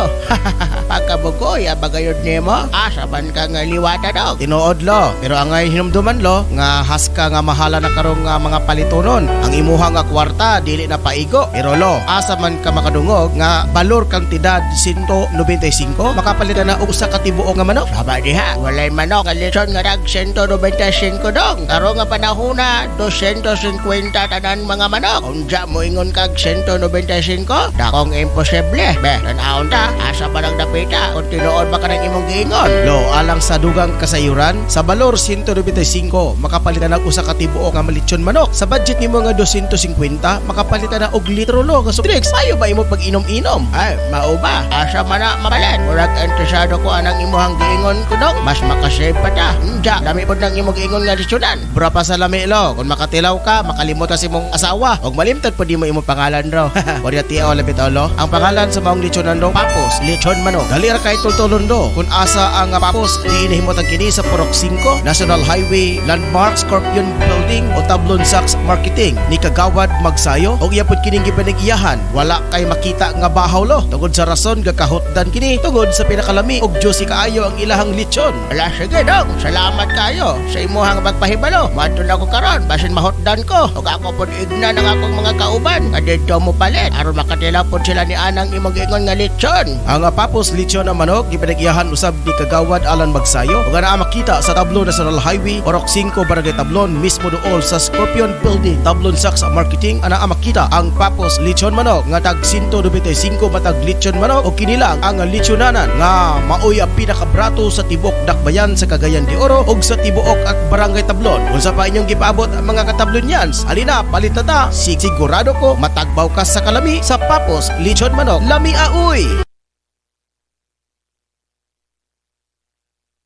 Pagkabugoy, abagayod nimo, asaban ka nga liwata daw. Tinuod lo, pero ang ngay hinumduman lo, nga haska nga mahala na karong nga mga palitonon. Ang imuha nga kwarta, dili na paigo. Pero lo, asaman ka makadungog, nga balor kang tidad 195, makapalitan na og usa ka tibuok nga manok. Saba diha, walay manok, kalison nga tag 195 dong. Karong nga panahuna, 250 tanan mga manok. Unja mo ingon kag 195, dakong imposible. Be, tanaon ta, asa ba nang dapita kung tinuod ba ka ng imong giingon? Lo, alang sa dugang kasayuran, sa balor 195, makapalitan na usa ka tibuok nga malitsyon manok. Sa budget nimo nga 250, makapalitan na og litro lo nga soft drinks. Ayo ba imo pag-inom-inom? Ay, mao ba? Asa man na mabalan? Murag interesado ko anang imong giingon ko dong. Mas makasave pa ta. Unja, dami pod nang imong giingon nga litsyonan. Bura pa sa lami lo, kung makatilaw ka, makalimot ka sa imong asawa. Og malimtad pod di mo imong pangalan ro. Wala tiaw labit lo. Ang pangalan sa maong litsyonan dong Papos, lechon manok. Dali ra kay tultulon do. Kung asa ang Papos, diinihimot ang kini sa Purok 5, National Highway, Landmark, Scorpion Building o Tablon Sachs Marketing. Ni Kagawad Magsayo og iyapod kining gipanag-iyahan. Wala kay makita nga bahaw lo. Tungod sa rason gakahotdan kini. Tungod sa pinakalami og juicy kaayo ang ilahang lechon. Ala sige dong. Salamat kayo sa imuhang pagpahibalo. Madto na ko karon basin mahotdan ko. Og ako pod igna ng akong mga kauban. Kadto mo palit aron makatilaw pod sila ni anang imong giingon nga lechon. Ang Papos lechon na manok gipanag-iyahan usab ni Kagawad Alan Magsayo ug ana makita sa Tablon National Highway, Purok 5, Barangay Tablon, mismo dool sa Scorpion Building, Tablon Sachs Marketing. Ana makita ang Papos lechon manok nga tag 195 matag lechon manok ug kinilang ang lechonanan nga maoy ang pinakabrato sa tibok Dakbayan sa Cagayan de Oro ug sa tibuok at Barangay Tablon. Unsa pa inyong gipaabot ang mga katablonyans? Alina, palit na ta. Sigurado ko matagbaw ka sa kalami sa Papos lechon manok. Lami aoy.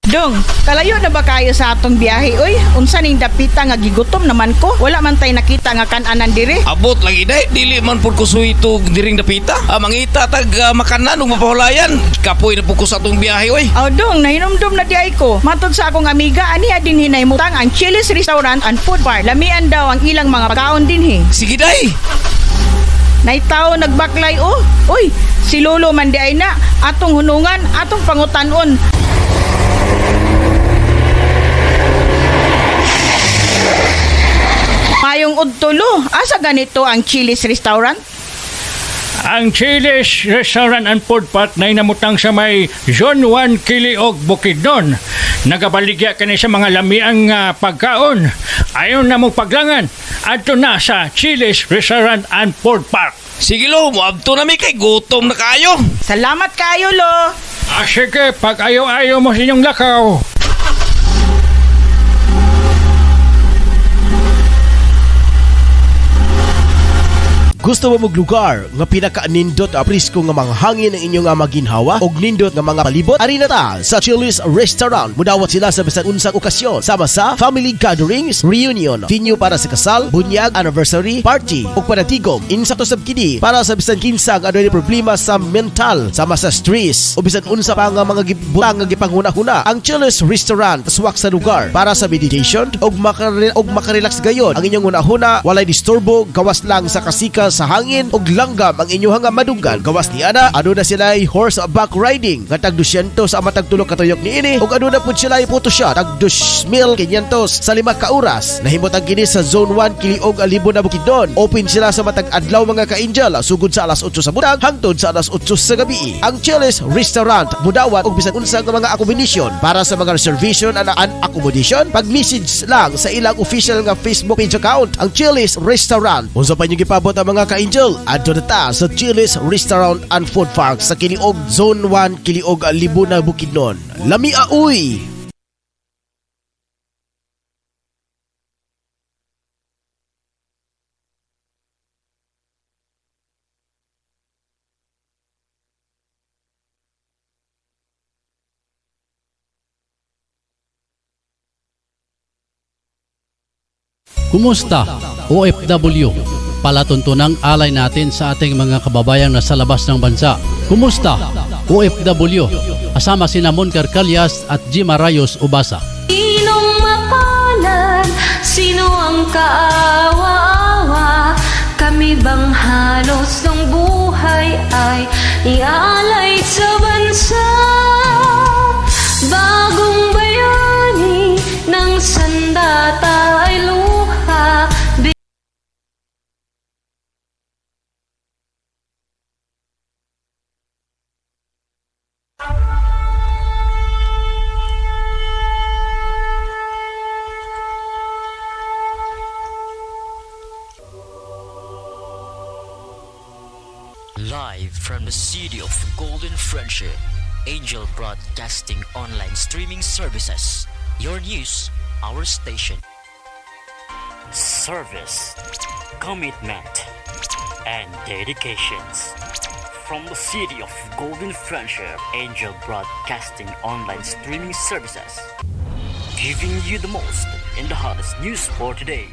Dong, kalayo na ba kayo sa atong biyahe oy? Unsa ning dapita nga gigutom naman ko? Wala man tay nakita nga kan-anan dire. Abot lagi day, dili man pud ko suitog diring dapita. Mangita tag makanan ug mapahulayan. Kapoy na pud ko sa atong biyahe oy. Aw dong, nahinomdom na di ay ko. Matod sa akong amiga aniya din hinahimutang ang Chili's Restaurant and Food Bar. Lamian daw ang ilang mga pagkaon dinhi. Sige day. Naitaw nagbaklay oh. Uy, si Lolo man di ay na atong hunungan, atong pangutanon. Mayong udtulo, asa ganito ang Chili's Restaurant? Ang Chili's Restaurant and Food Park na inamutang sa may Zone 1 Kiliog, Bukidnon. Nagabaligya kani sa mga lamiang pagkaon. Ayon na mong paglangan, adto na sa Chili's Restaurant and Food Park. Sige lo, muabto na mi kay gutom na kayo. Salamat kayo lo. Sige, pag ayaw-ayaw mo sa inyong lakaw. Gusto mo mong lugar nga pinaka-nindot aprisko nga mga hangin ang inyong maginhawa og nindot nga mga palibot? Ari na ta sa Chili's Restaurant. Mudawat sila sa bisan unsang okasyon sama sa family gatherings, reunion, venue para sa kasal, bunyag, anniversary, party ug panatigom. Insakto sab kini para sa bisan kinsa nga adunay problema sa mental sama sa stress o bisan unsa pa nga mga gibutang nga gipanghuna-huna. Ang Chili's Restaurant swak sa lugar para sa meditation og makarelax gayon. Ang inyong hunahuna walay disturbo, gawas lang sa kasika sa hangin og langgam ang inyong madunggan. Gawas ni ana aduna sila horseback riding nga tag 200 ang matag tulo ka tuyok niini og aduna pud sila photoshoot tag 2,500 sa 5 ka oras. Nahimutang kini sa Zone 1 Kiliog Alibo na Bukidnon. Open sila sa matag adlaw mga ka-angel sugod sa alas 8 sa buntag hangtod sa alas 8 sa gabi. Ang Chili's Restaurant mudawat og bisan unsa nga mga accommodation. Para sa mga reservation and accommodation, pag-message lang sa ilang official nga Facebook page account, ang Chili's Restaurant. Unsa pa niyo gipabot ang mga ka-angel? Adto na ta sa Chili's Restaurant and Food Park sa Kiliog Zone 1 Kiliog Alibo na Bukidnon. Lamia uy! Kumusta OFW? Palatuntunang alay natin sa ating mga kababayang nasa labas ng bansa. Kumusta OFW? Asama si Namon Carcalias at Jima Rayos Ubasa. Sinong mapalad? Sino ang kaawa-awa? Kami bang halos ng buhay ay ialay sa bansa? Bagong bayani ng sandata ay luha. Live from the city of Golden Friendship, Angel Broadcasting Online Streaming Services. Your news, our station. Service, commitment, and dedications. From the city of Golden Friendship, Angel Broadcasting Online Streaming Services. Giving you the most in the hottest news for today.